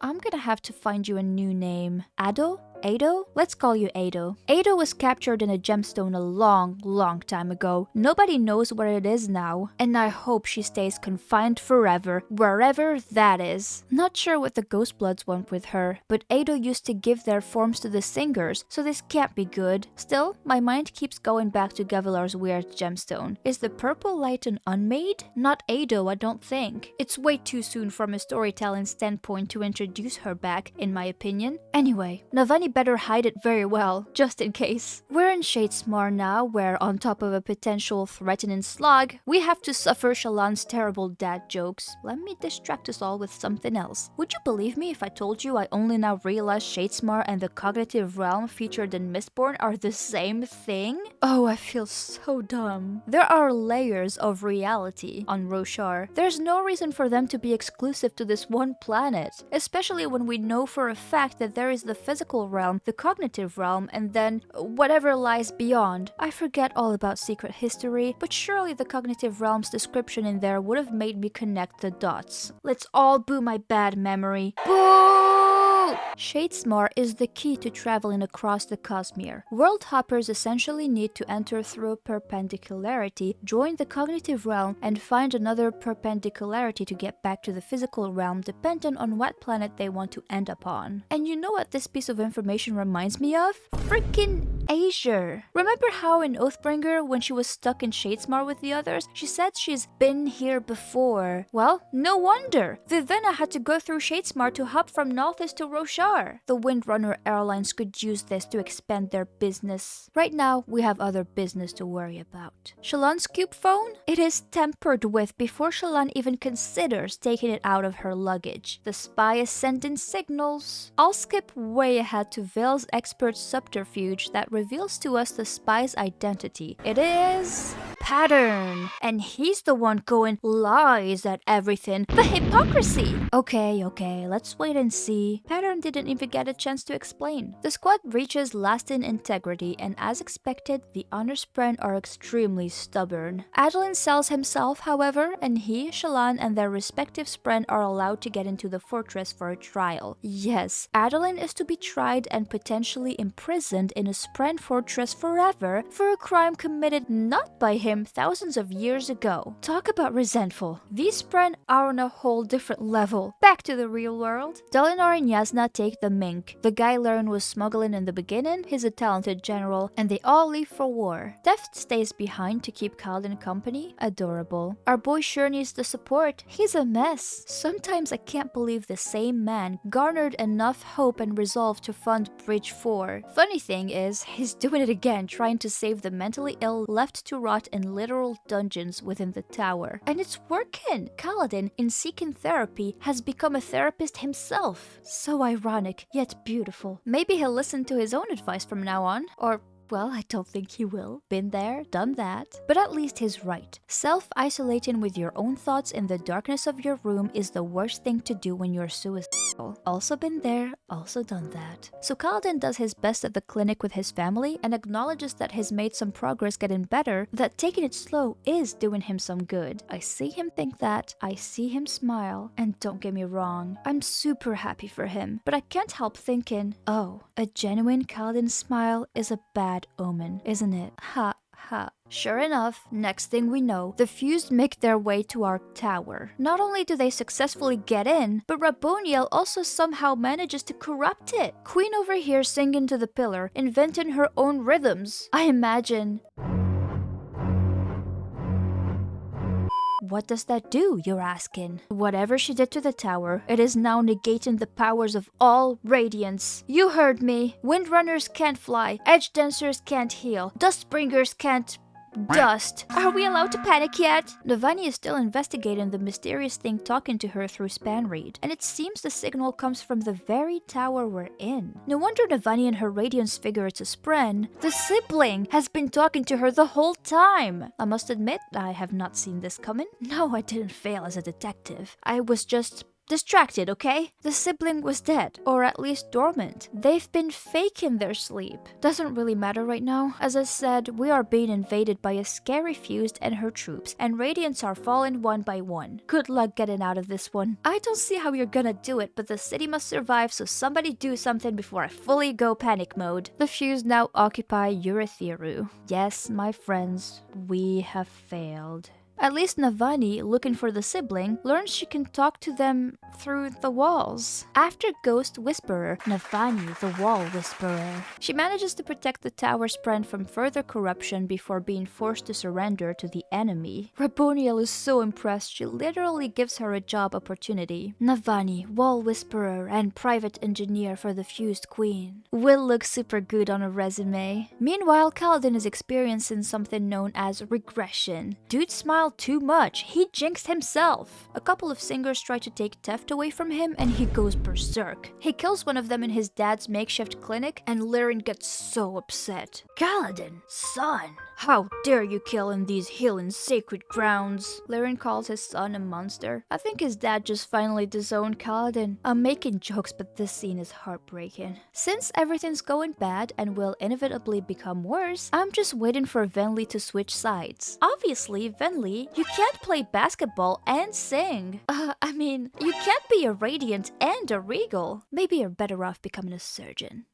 I'm gonna have to find you a new name. Ado? Ado? Let's call you Ado. Ado was captured in a gemstone a long time ago. Nobody knows where it is now, and I hope she stays confined forever, wherever that is. Not sure what the Ghostbloods want with her, but Ado used to give their forms to the singers, so this can't be good. Still, my mind keeps going back to Gavilar's weird gemstone. Is the purple light an unmade? Not Ado, I don't think. It's way too soon from a storytelling standpoint to introduce her back, in my opinion. Anyway, Navani better hide it very well, just in case. We're in Shadesmar now, where on top of a potential threatening slog, we have to suffer Shallan's terrible dad jokes. Let me distract us all with something else. Would you believe me if I told you I only now realize Shadesmar and the cognitive realm featured in Mistborn are the same thing? Oh, I feel so dumb. There are layers of reality on Roshar. There's no reason for them to be exclusive to this one planet, especially when we know for a fact that there is the physical realm, the cognitive realm, and then whatever lies beyond. I forget all about secret history, but surely the cognitive realm's description in there would have made me connect the dots. Let's all boo my bad memory. Boo! Shadesmar is the key to traveling across the Cosmere. World hoppers essentially need to enter through a perpendicularity, join the cognitive realm, and find another perpendicularity to get back to the physical realm, depending on what planet they want to end up on. And you know what this piece of information reminds me of? Freaking Azure. Remember how in Oathbringer, when she was stuck in Shadesmar with the others, she said she's been here before? Well, no wonder. Vivenna had to go through Shadesmar to hop from Nalthis to Roshar. The Windrunner Airlines could use this to expand their business. Right now, we have other business to worry about. Shallan's cube phone? It is tampered with before Shallan even considers taking it out of her luggage. The spy is sending signals. I'll skip way ahead to Vale's expert subterfuge that reveals to us the spy's identity. It is Pattern. And he's the one going lies at everything. The hypocrisy! Okay, let's wait and see. Pattern didn't even get a chance to explain. The squad reaches lasting integrity, and as expected, the honor spren are extremely stubborn. Adolin sells himself, however, and he, Shallan, and their respective spren are allowed to get into the fortress for a trial. Yes, Adolin is to be tried and potentially imprisoned in a spren fortress forever for a crime committed not by him from thousands of years ago. Talk about resentful. These Spren are on a whole different level. Back to the real world. Dalinar and Yasna take the mink. The guy Laren was smuggling in the beginning, he's a talented general, and they all leave for war. Deft stays behind to keep Kaladin company. Adorable. Our boy sure needs the support. He's a mess. Sometimes I can't believe the same man garnered enough hope and resolve to fund Bridge 4. Funny thing is, he's doing it again, trying to save the mentally ill left to rot in literal dungeons within the tower. And it's working! Kaladin, in seeking therapy, has become a therapist himself. So ironic, yet beautiful. Maybe he'll listen to his own advice from now on, or well, I don't think he will. Been there, done that. But at least he's right. Self-isolating with your own thoughts in the darkness of your room is the worst thing to do when you're suicidal. Also been there, also done that. So Kaladin does his best at the clinic with his family and acknowledges that he's made some progress getting better, that taking it slow is doing him some good. I see him think that, I see him smile, and don't get me wrong, I'm super happy for him, but I can't help thinking, oh, a genuine Kaladin smile is a bad omen, isn't it? Ha ha. Sure enough, next thing we know, the fused make their way to our tower. Not only do they successfully get in, but Raboniel also somehow manages to corrupt it. Queen over here singing to the pillar, inventing her own rhythms. I imagine... What does that do, you're asking? Whatever she did to the tower, it is now negating the powers of all radiance. You heard me. Windrunners can't fly, edge dancers can't heal, dustbringers can't... dust. Are we allowed to panic yet? Navani is still investigating the mysterious thing talking to her through Spanreed, and it seems the signal comes from the very tower we're in. No wonder Navani and her radiance figure it's a Spren. The sibling has been talking to her the whole time. I must admit, I have not seen this coming. No, I didn't fail as a detective. I was just... distracted, okay? The sibling was dead, or at least dormant. They've been faking their sleep. Doesn't really matter right now. As I said, we are being invaded by a scary Fused and her troops, and Radiants are falling one by one. Good luck getting out of this one. I don't see how you're gonna do it, but the city must survive, so somebody do something before I fully go panic mode. The Fused now occupy Urithiru. Yes, my friends, we have failed. At least Navani, looking for the sibling, learns she can talk to them through the walls. After Ghost Whisperer, Navani, the Wall Whisperer. She manages to protect the tower's Spren from further corruption before being forced to surrender to the enemy. Raboniel is so impressed, she literally gives her a job opportunity. Navani, Wall Whisperer, and Private Engineer for the Fused Queen. Will look super good on a resume. Meanwhile, Kaladin is experiencing something known as regression. Dude smiled too much. He jinxed himself. A couple of singers try to take Teft away from him and he goes berserk. He kills one of them in his dad's makeshift clinic and Laren gets so upset. Kaladin, son, how dare you kill in these healing sacred grounds? Laren calls his son a monster. I think his dad just finally disowned Kaladin. I'm making jokes, but this scene is heartbreaking. Since everything's going bad and will inevitably become worse, I'm just waiting for Venli to switch sides. Obviously, Venli, you can't play basketball and sing. I mean, you can't be a Radiant and a Regal. Maybe you're better off becoming a surgeon.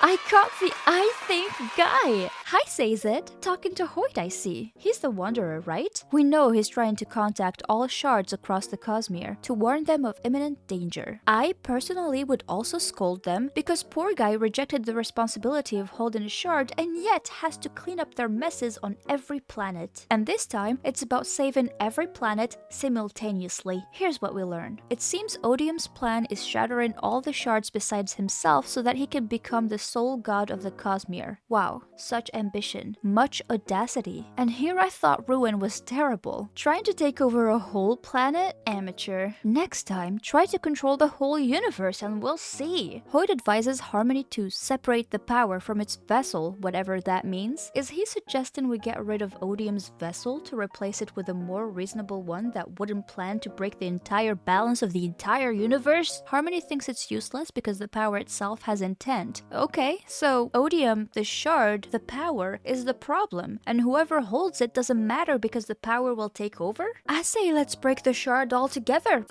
I caught the I think guy. Hi, says it. Talking to Hoyt, I see. He's the Wanderer, right? We know he's trying to contact all shards across the Cosmere to warn them of imminent danger. I personally would also scold them because poor guy rejected the responsibility of holding a shard and yet has to clean up their messes on every planet. And this time, it's about saving every planet simultaneously. Here's what we learn. It seems Odium's plan is shattering all the shards besides himself so that he can become the sole god of the Cosmere. Wow, such ambition, much audacity. And here I thought Ruin was terrible. Trying to take over a whole planet? Amateur. Next time, try to control the whole universe and we'll see. Hoyt advises Harmony to separate the power from its vessel, whatever that means. Is he suggesting we get rid of Odium's vessel to replace it with a more reasonable one that wouldn't plan to break the entire balance of the entire universe? Harmony thinks it's useless because the power itself has intent. Okay, so Odium, the shard, the power, is the problem, and whoever holds it doesn't matter because the power will take over? I say let's break the shard altogether.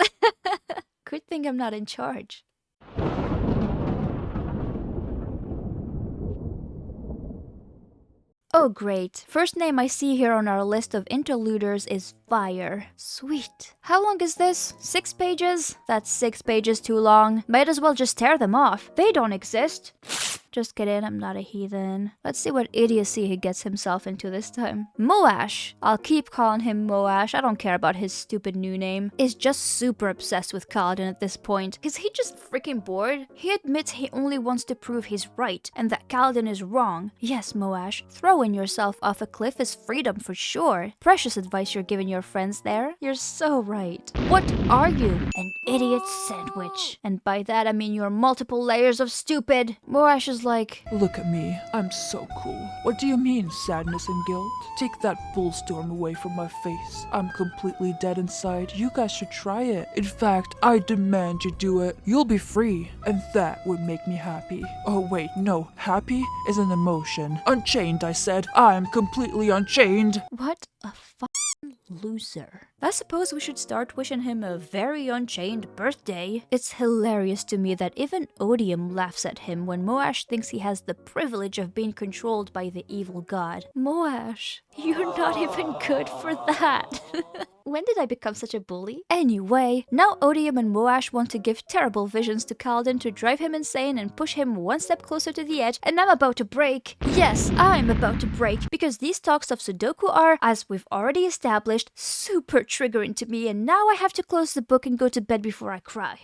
Good thing I'm not in charge. Oh great, first name I see here on our list of interluders is Fire. Sweet. How long is this? 6 pages? That's 6 pages too long. Might as well just tear them off. They don't exist. Just kidding, I'm not a heathen. Let's see what idiocy he gets himself into this time. Moash, I'll keep calling him Moash, I don't care about his stupid new name, is just super obsessed with Kaladin at this point. Is he just freaking bored? He admits he only wants to prove he's right, and that Kaladin is wrong. Yes, Moash, throwing yourself off a cliff is freedom for sure. Precious advice you're giving your friends there. You're so right. What are you? An idiot sandwich. And by that I mean you're multiple layers of stupid. Moash is like, Look at me, I'm so cool. What do you mean, sadness and guilt? Take that bullstorm away from my face. I'm completely dead inside. You guys should try it. In fact, I demand you do it. You'll be free, and that would make me happy. Oh wait, no, happy is an emotion. Unchained, I said. I'm completely unchained. what a loser. I suppose we should start wishing him a very unchained birthday. It's hilarious to me that even Odium laughs at him when Moash thinks he has the privilege of being controlled by the evil god. Moash, you're not even good for that. When did I become such a bully? Anyway, now Odium and Moash want to give terrible visions to Kaladin to drive him insane and push him one step closer to the edge, and I'm about to break. Yes, I'm about to break, because these talks of Sudoku are, as we've already established, super triggering to me, and now I have to close the book and go to bed before I cry.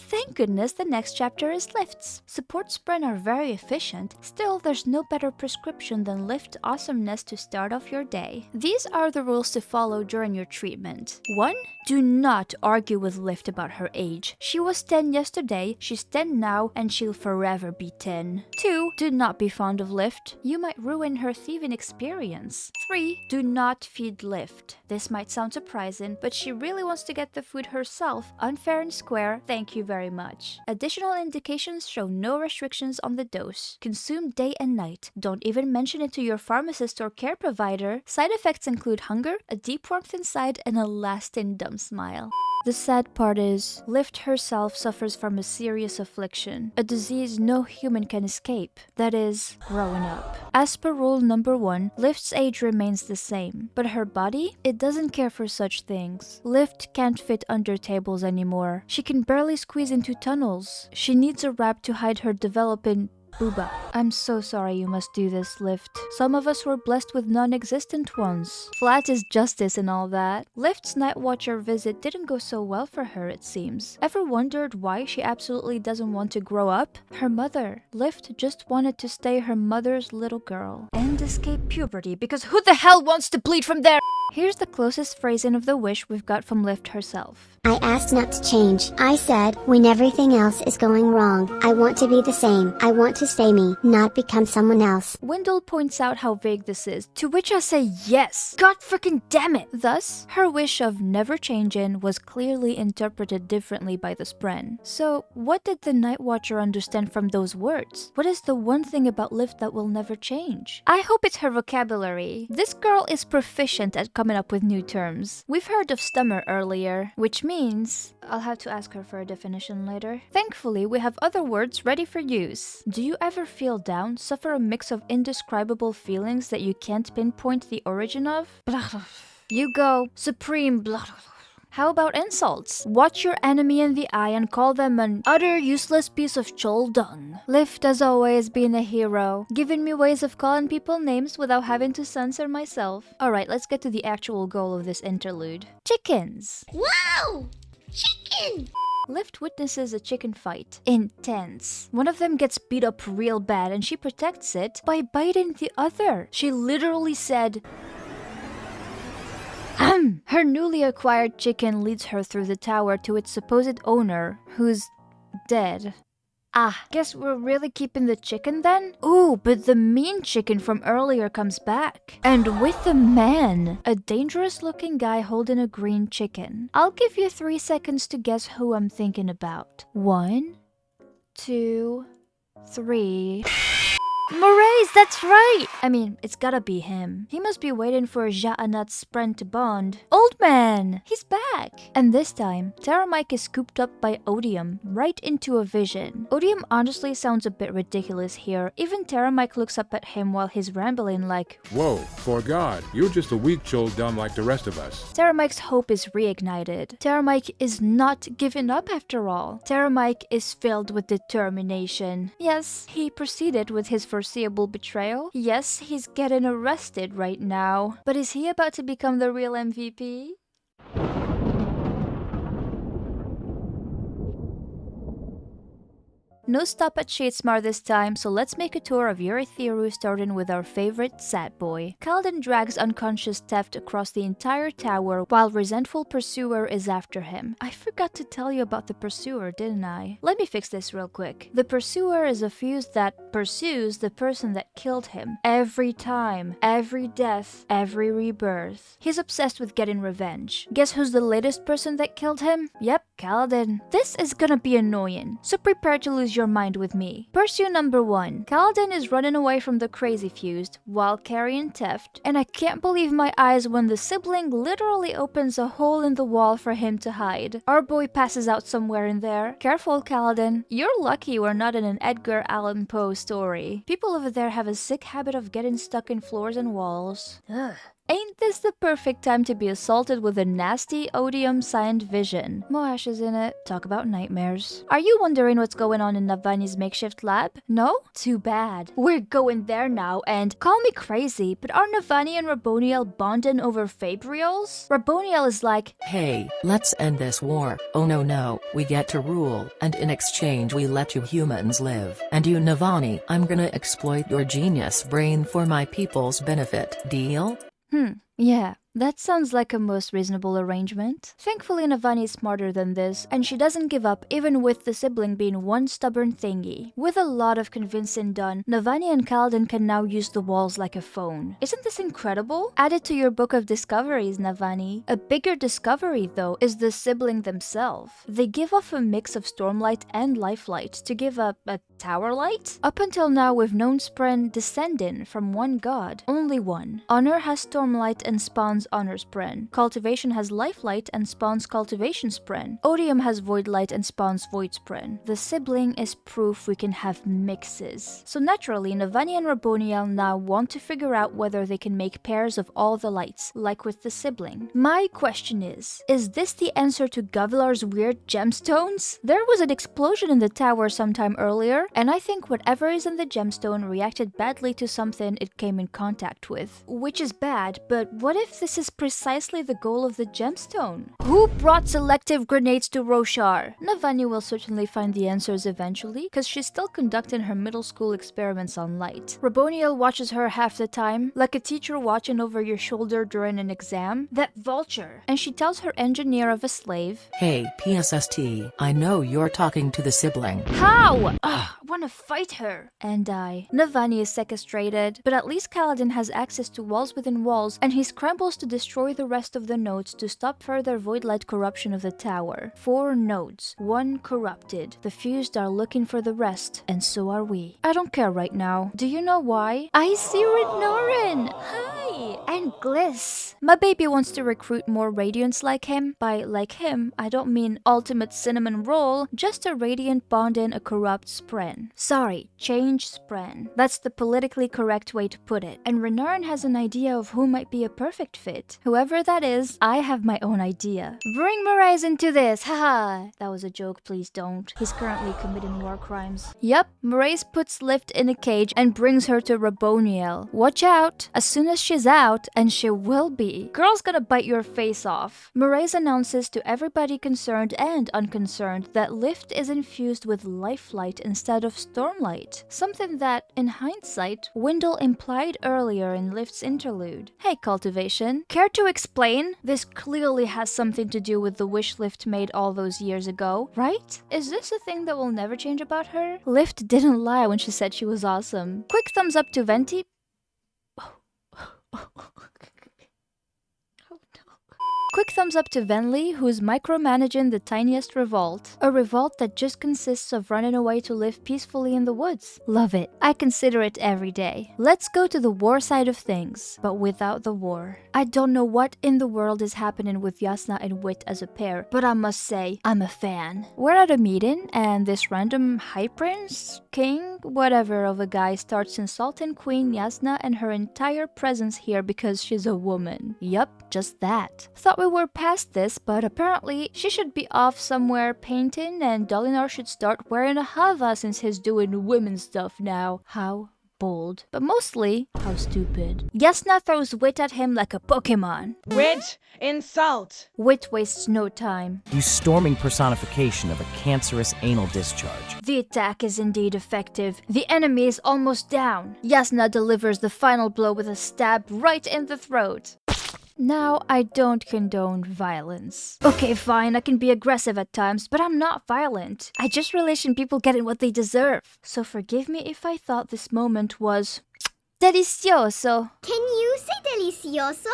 Thank goodness the next chapter is lifts. Support sprint are very efficient, still there's no better prescription than lift awesomeness to start off your day. These are the rules to follow during your treatment. 1. Do not argue with Lift about her age. She was 10 yesterday, she's 10 now, and she'll forever be 10. 2. Do not be fond of Lift. You might ruin her thieving experience. 3. Do not feed Lift. This might sound surprising, but she really wants to get the food herself. Unfair and square, thank you very much. Additional indications show no restrictions on the dose. Consume day and night. Don't even mention it to your pharmacist or care provider. Side effects include hunger, a deep warmth inside, and a lasting dumb smile. The sad part is, Lift herself suffers from a serious affliction, a disease no human can escape, that is, growing up. As per rule number 1, Lift's age remains the same, but her body, it doesn't care for such things. Lift can't fit under tables anymore. She can barely squeeze into tunnels. She needs a wrap to hide her developing booba. I'm so sorry you must do this, Lift. Some of us were blessed with non-existent ones. Flat is justice and all that. Lift's night watcher visit didn't go so well for her, it seems. Ever wondered why she absolutely doesn't want to grow up? Her mother. Lift just wanted to stay her mother's little girl and escape puberty, because who the hell wants to bleed from there? Here's the closest phrasing of the wish we've got from Lift herself. I asked not to change. I said, when everything else is going wrong, I want to be the same. I want to stay me, not become someone else. Wendell points out how vague this is, to which I say yes. God freaking damn it! Thus, her wish of never changing was clearly interpreted differently by the Spren. So, what did the Night Watcher understand from those words? What is the one thing about Lift that will never change? I hope it's her vocabulary. This girl is proficient at coming up with new terms. We've heard of stummer earlier, which means I'll have to ask her for a definition later. Thankfully, we have other words ready for use. Do you ever feel down, suffer a mix of indescribable feelings that you can't pinpoint the origin of? You go, supreme blah. How about insults? Watch your enemy in the eye and call them an utter useless piece of chol dung. Lift has always been a hero, giving me ways of calling people names without having to censor myself. Alright, let's get to the actual goal of this interlude. Chickens! Wow! Chicken! Lift witnesses a chicken fight. Intense. One of them gets beat up real bad and she protects it by biting the other. She literally said, Her newly acquired chicken leads her through the tower to its supposed owner, who's dead. Ah, guess we're really keeping the chicken then? Ooh, but the mean chicken from earlier comes back. And with the man, a dangerous looking guy holding a green chicken. I'll give you 3 seconds to guess who I'm thinking about. 1, 2, 3... Moraes, that's right! I mean, it's gotta be him. He must be waiting for Ja'anat's friend to bond. Old man! He's back! And this time, Terramike is scooped up by Odium, right into a vision. Odium honestly sounds a bit ridiculous here. Even Terramike looks up at him while he's rambling like, Whoa, for God, you're just a weak chole dumb like the rest of us. Terramike's hope is reignited. Terramike is not giving up after all. Terramike is filled with determination. Yes, he proceeded with his foreseeable betrayal. Yes, he's getting arrested right now. But is he about to become the real MVP? No stop at Shadesmar this time, so let's make a tour of Eurytheru, starting with our favorite sad boy. Kaladin drags unconscious Theft across the entire tower while resentful Pursuer is after him. I forgot to tell you about the Pursuer, didn't I? Let me fix this real quick. The Pursuer is a fuse that pursues the person that killed him. Every time, every death, every rebirth. He's obsessed with getting revenge. Guess who's the latest person that killed him? Yep, Kaladin. This is gonna be annoying, so prepare to lose your mind with me. Pursue number 1. Kaladin is running away from the crazy fused while carrying Theft, and I can't believe my eyes when the sibling literally opens a hole in the wall for him to hide. Our boy passes out somewhere in there. Careful, Kaladin. You're lucky we're not in an Edgar Allan Poe story. People over there have a sick habit of getting stuck in floors and walls. Ugh. Ain't this the perfect time to be assaulted with a nasty odium-signed vision? Moash is in it. Talk about nightmares. Are you wondering what's going on in Navani's makeshift lab? No? Too bad. We're going there now, and call me crazy, but are Navani and Raboniel bonding over Fabriols? Raboniel is like, Hey, let's end this war. Oh no, we get to rule, and in exchange we let you humans live. And you Navani, I'm gonna exploit your genius brain for my people's benefit. Deal? Yeah, that sounds like a most reasonable arrangement. Thankfully, Navani is smarter than this, and she doesn't give up even with the sibling being one stubborn thingy. With a lot of convincing done, Navani and Kaladin can now use the walls like a phone. Isn't this incredible? Add it to your book of discoveries, Navani. A bigger discovery, though, is the sibling themselves. They give off a mix of Stormlight and Lifelight to give up a Tower Light? Up until now, we've known Spren descending from one god. Only one. Honor has Stormlight and spawns Honor Spren. Cultivation has Lifelight and spawns Cultivation Spren. Odium has Voidlight and spawns Void Spren. The sibling is proof we can have mixes. So naturally, Navani and Raboniel now want to figure out whether they can make pairs of all the lights, like with the sibling. My question is this the answer to Gavilar's weird gemstones? There was an explosion in the tower sometime earlier, and I think whatever is in the gemstone reacted badly to something it came in contact with. Which is bad, but what if this is precisely the goal of the gemstone? Who brought selective grenades to Roshar? Navani will certainly find the answers eventually, because she's still conducting her middle school experiments on light. Raboniel watches her half the time, like a teacher watching over your shoulder during an exam. That vulture! And she tells her engineer of a slave, Hey, PSST, I know you're talking to the sibling. How? Ugh, I wanna fight her. And die. Navani is sequestrated, but at least Kaladin has access to walls within walls, and he scrambles to destroy the rest of the nodes to stop further Voidlight corruption of the tower. 4 nodes, 1 corrupted. The fused are looking for the rest, and so are we. I don't care right now. Do you know why? I see Ridnorin! Hi! And Gliss! My baby wants to recruit more Radiants like him. By like him, I don't mean ultimate cinnamon roll, just a Radiant bonding a corrupt Spren. Sorry, change Spren. That's the politically correct way to put it. And Renarin has an idea of who might be a perfect fit. Whoever that is, I have my own idea. Bring Moraes into this, haha! That was a joke, please don't. He's currently committing war crimes. Yup, Moraes puts Lift in a cage and brings her to Raboniel. Watch out! As soon as she's out, and she will be, girl's gonna bite your face off. Moraes announces to everybody concerned and unconcerned that Lift is infused with Lifelight instead of Stormlight. Something that, in hindsight, Wendell implied earlier in Lift's interlude. Hey, Cultivation, care to explain? This clearly has something to do with the wish Lift made all those years ago, right? Is this a thing that will never change about her? Lift didn't lie when she said she was awesome. Quick thumbs up to Venti. quick thumbs up to Venli, who's micromanaging the tiniest revolt. A revolt that just consists of running away to live peacefully in the woods. Love it. I consider it every day. Let's go to the war side of things, but without the war. I don't know what in the world is happening with Jasnah and Wit as a pair, but I must say, I'm a fan. We're at a meeting, and this random high prince, king, whatever of a guy starts insulting Queen Jasnah and her entire presence here because she's a woman. Yup, just that. Thought we were past this, but apparently she should be off somewhere painting, and Dalinar should start wearing a hava since he's doing women stuff now. How bold, but mostly how stupid. Jasnah throws Wit at him like a Pokemon. Wit! Insult! Wit wastes no time. You storming personification of a cancerous anal discharge. The attack is indeed effective. The enemy is almost down. Jasnah delivers the final blow with a stab right in the throat. Now, I don't condone violence. Okay, fine, I can be aggressive at times, but I'm not violent. I just relish in people getting what they deserve. So forgive me if I thought this moment was delicioso. Can you say delicioso?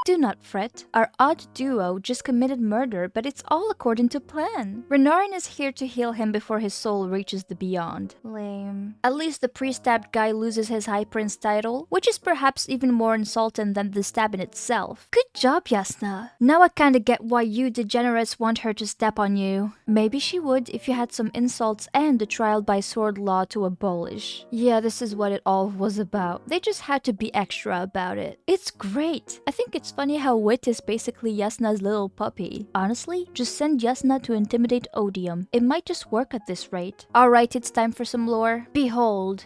Do not fret. Our odd duo just committed murder, but it's all according to plan. Renarin is here to heal him before his soul reaches the beyond. Lame. At least the pre-stabbed guy loses his High Prince title, which is perhaps even more insulting than the stabbing itself. Good job, Jasnah. Now I kinda get why you degenerates want her to step on you. Maybe she would if you had some insults and a trial by sword law to abolish. Yeah, this is what it all was about. They just had to be extra about it. It's great. I think it's funny how Wit is basically Jasnah's little puppy. Honestly, just send Jasnah to intimidate Odium. It might just work at this rate. Alright, it's time for some lore. Behold.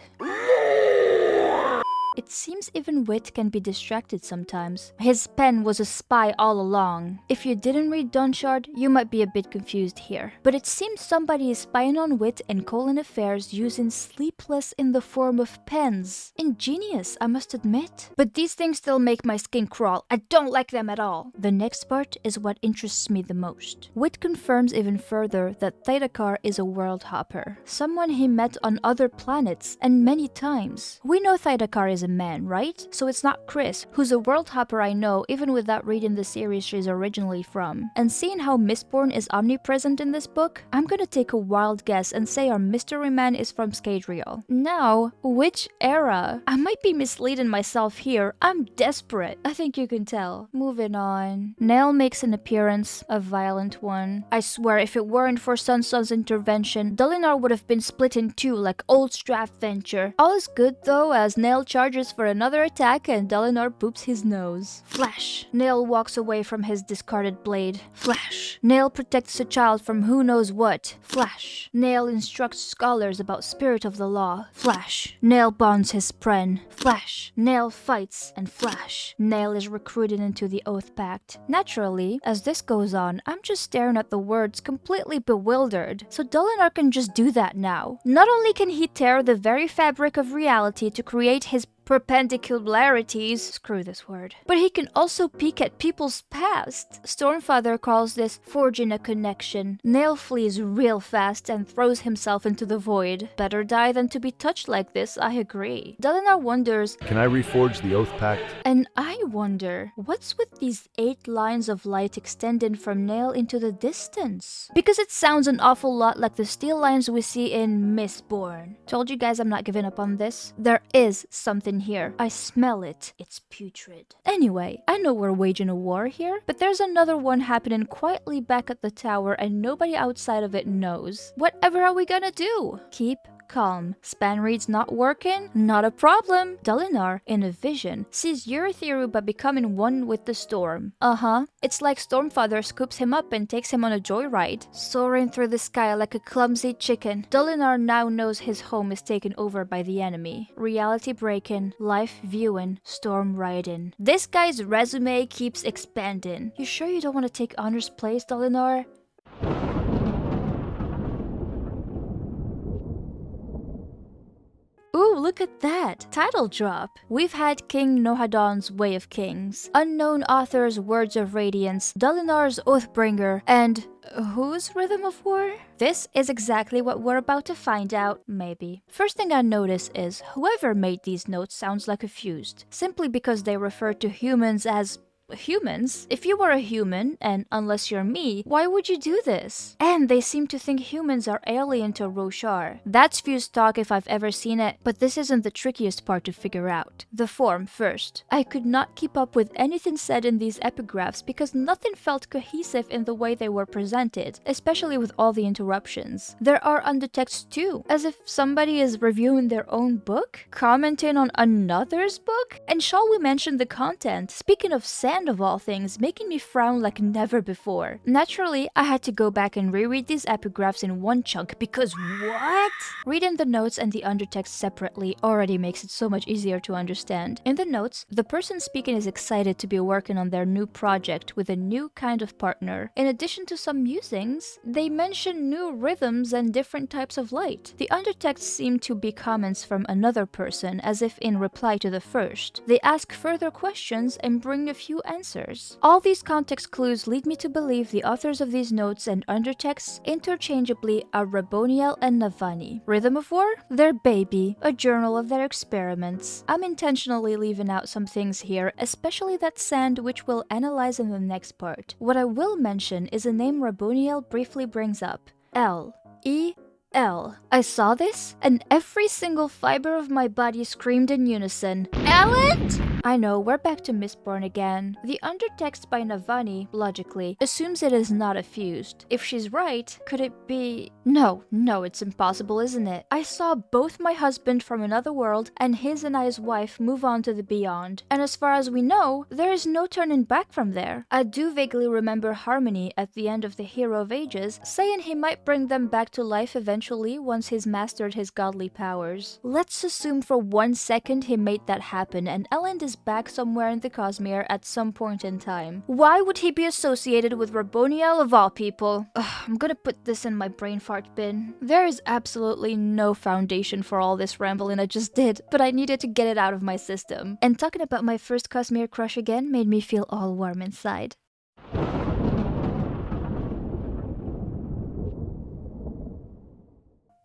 It seems even Wit can be distracted sometimes. His pen was a spy all along. If you didn't read Dawnshard, you might be a bit confused here. But it seems somebody is spying on Wit and Colin affairs using sleepless in the form of pens. Ingenious, I must admit. But these things still make my skin crawl. I don't like them at all. The next part is what interests me the most. Wit confirms even further that Thaidakar is a world hopper. Someone he met on other planets, and many times. We know Thaidakar is a man, right? So it's not Chris, who's a world hopper I know even without reading the series she's originally from. And seeing how Mistborn is omnipresent in this book, I'm gonna take a wild guess and say our mystery man is from Scadrial. Now, which era? I might be misleading myself here. I'm desperate. I think you can tell. Moving on. Nell makes an appearance, a violent one. I swear if it weren't for Sunsun's intervention, Dalinar would have been split in two like old Strath Venture. All is good though, as Nell charges for another attack and Dalinar poops his nose. Flash. Nail walks away from his discarded blade. Flash. Nail protects a child from who knows what. Flash. Nail instructs scholars about spirit of the law. Flash. Nail bonds his pren. Flash. Nail fights and flash. Nail is recruited into the Oath Pact. Naturally, as this goes on, I'm just staring at the words completely bewildered. So Dalinar can just do that now. Not only can he tear the very fabric of reality to create his perpendicularities, screw this word, but he can also peek at people's past. Stormfather calls this forging a connection. Nail flees real fast and throws himself into the void. Better die than to be touched like this, I agree. Dalinar wonders, can I reforge the Oath Pact? And I wonder, what's with these 8 lines of light extending from Nail into the distance? Because it sounds an awful lot like the steel lines we see in Mistborn. Told you guys I'm not giving up on this. There is something here. I smell it. It's putrid. Anyway, I know we're waging a war here, but there's another one happening quietly back at the tower and nobody outside of it knows. Whatever are we gonna do? Keep calm. Span read's not working? Not a problem. Dalinar, in a vision, sees Urithiru but becoming one with the storm. It's like Stormfather scoops him up and takes him on a joyride. Soaring through the sky like a clumsy chicken, Dalinar now knows his home is taken over by the enemy. Reality breaking, life viewing, storm riding. This guy's resume keeps expanding. You sure you don't want to take Honor's place, Dalinar? Ooh, look at that! Title drop! We've had King Nohadon's Way of Kings, Unknown Author's Words of Radiance, Dalinar's Oathbringer, and whose Rhythm of War? This is exactly what we're about to find out, maybe. First thing I notice is, whoever made these notes sounds like a fused, simply because they refer to humans as humans? If you were a human, and unless you're me, why would you do this? And they seem to think humans are alien to Roshar. That's Fuse talk if I've ever seen it, but this isn't the trickiest part to figure out. The form first. I could not keep up with anything said in these epigraphs because nothing felt cohesive in the way they were presented, especially with all the interruptions. There are undertexts too, as if somebody is reviewing their own book, commenting on another's book. And shall we mention the content? Speaking of sand of all things, making me frown like never before. Naturally, I had to go back and reread these epigraphs in one chunk because what? Reading the notes and the undertext separately already makes it so much easier to understand. In the notes, the person speaking is excited to be working on their new project with a new kind of partner. In addition to some musings, they mention new rhythms and different types of light. The undertext seem to be comments from another person, as if in reply to the first. They ask further questions and bring a few answers. All these context clues lead me to believe the authors of these notes and undertexts interchangeably are Raboniel and Navani. Rhythm of War? Their baby, a journal of their experiments. I'm intentionally leaving out some things here, especially that sand, which we'll analyze in the next part. What I will mention is a name Raboniel briefly brings up. L. I saw this, and every single fiber of my body screamed in unison, Ellen? I know, we're back to Mistborn again. The undertext by Navani, logically, assumes it is not a fused. If she's right, could it be... No, it's impossible, isn't it? I saw both my husband from another world and his and I's wife move on to the beyond. And as far as we know, there is no turning back from there. I do vaguely remember Harmony at the end of the Hero of Ages saying he might bring them back to life eventually once he's mastered his godly powers. Let's assume for 1 second he made that happen and Elend is back somewhere in the Cosmere at some point in time. Why would he be associated with Raboniel of all people? I'm gonna put this in my brain fart bin. There is absolutely no foundation for all this rambling I just did, but I needed to get it out of my system. And talking about my first Cosmere crush again made me feel all warm inside.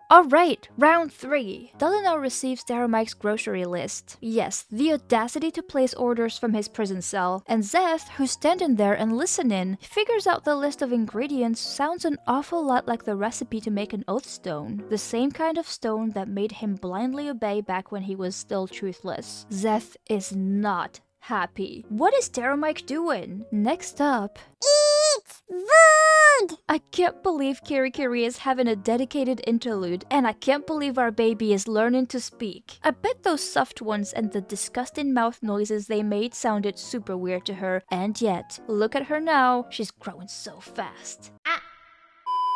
Alright, round 3. Dalinar receives Taramike's grocery list. Yes, the audacity to place orders from his prison cell. And Zeth, who's standing there and listening, figures out the list of ingredients sounds an awful lot like the recipe to make an oath stone. The same kind of stone that made him blindly obey back when he was still truthless. Zeth is not happy. What is Taramike doing? Next up... Eat food! I can't believe Kirikiri is having a dedicated interlude, and I can't believe our baby is learning to speak. I bet those soft ones and the disgusting mouth noises they made sounded super weird to her, and yet, look at her now, she's growing so fast.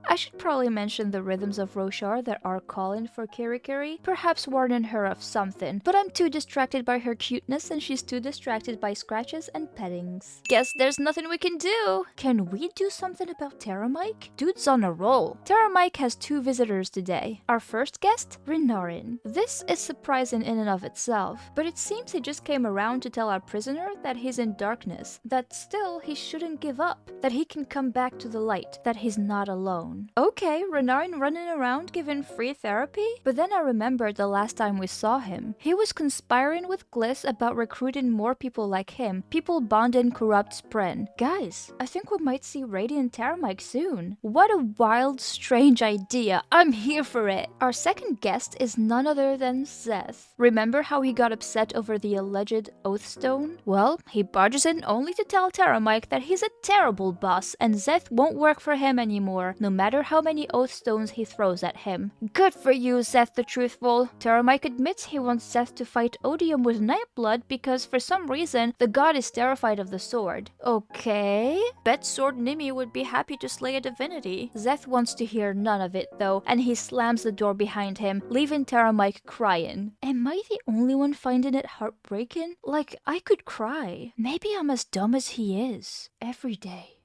I should probably mention the rhythms of Roshar that are calling for Kirikiri, perhaps warning her of something, but I'm too distracted by her cuteness and she's too distracted by scratches and pettings. Guess there's nothing we can do. Can we do something about Taramike? Dude's on a roll. Taramike has 2 visitors today. Our first guest, Renarin. This is surprising in and of itself, but it seems he just came around to tell our prisoner that he's in darkness, that still he shouldn't give up, that he can come back to the light, that he's not alone. Okay, Renarin running around giving free therapy? But then I remembered the last time we saw him. He was conspiring with Gliss about recruiting more people like him, people bonding corrupt Spren. Guys, I think we might see Radiant Taramike soon. What a wild, strange idea. I'm here for it. Our second guest is none other than Zeth. Remember how he got upset over the alleged oath stone? Well, he barges in only to tell Taramike that he's a terrible boss and Zeth won't work for him anymore, no matter how many oath stones he throws at him. Good for you, Zeth the Truthful. Taramike admits he wants Zeth to fight Odium with Nightblood because for some reason the god is terrified of the sword. Okay. Bet Sword Nimi would be happy to slay a divinity. Zeth wants to hear none of it though, and he slams the door behind him, leaving Taramike crying. Am I the only one finding it heartbreaking? Like, I could cry. Maybe I'm as dumb as he is. Every day.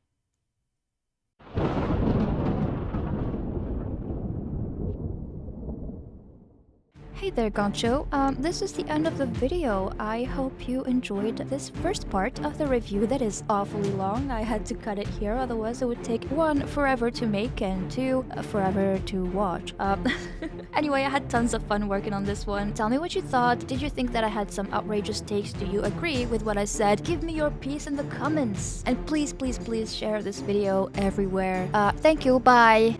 Hey there, Gancho. This is the end of the video. I hope you enjoyed this first part of the review that is awfully long. I had to cut it here, otherwise it would take 1, forever to make, and 2, forever to watch. Anyway, I had tons of fun working on this one. Tell me what you thought. Did you think that I had some outrageous takes? Do you agree with what I said? Give me your piece in the comments. And please, please, please share this video everywhere. Thank you. Bye.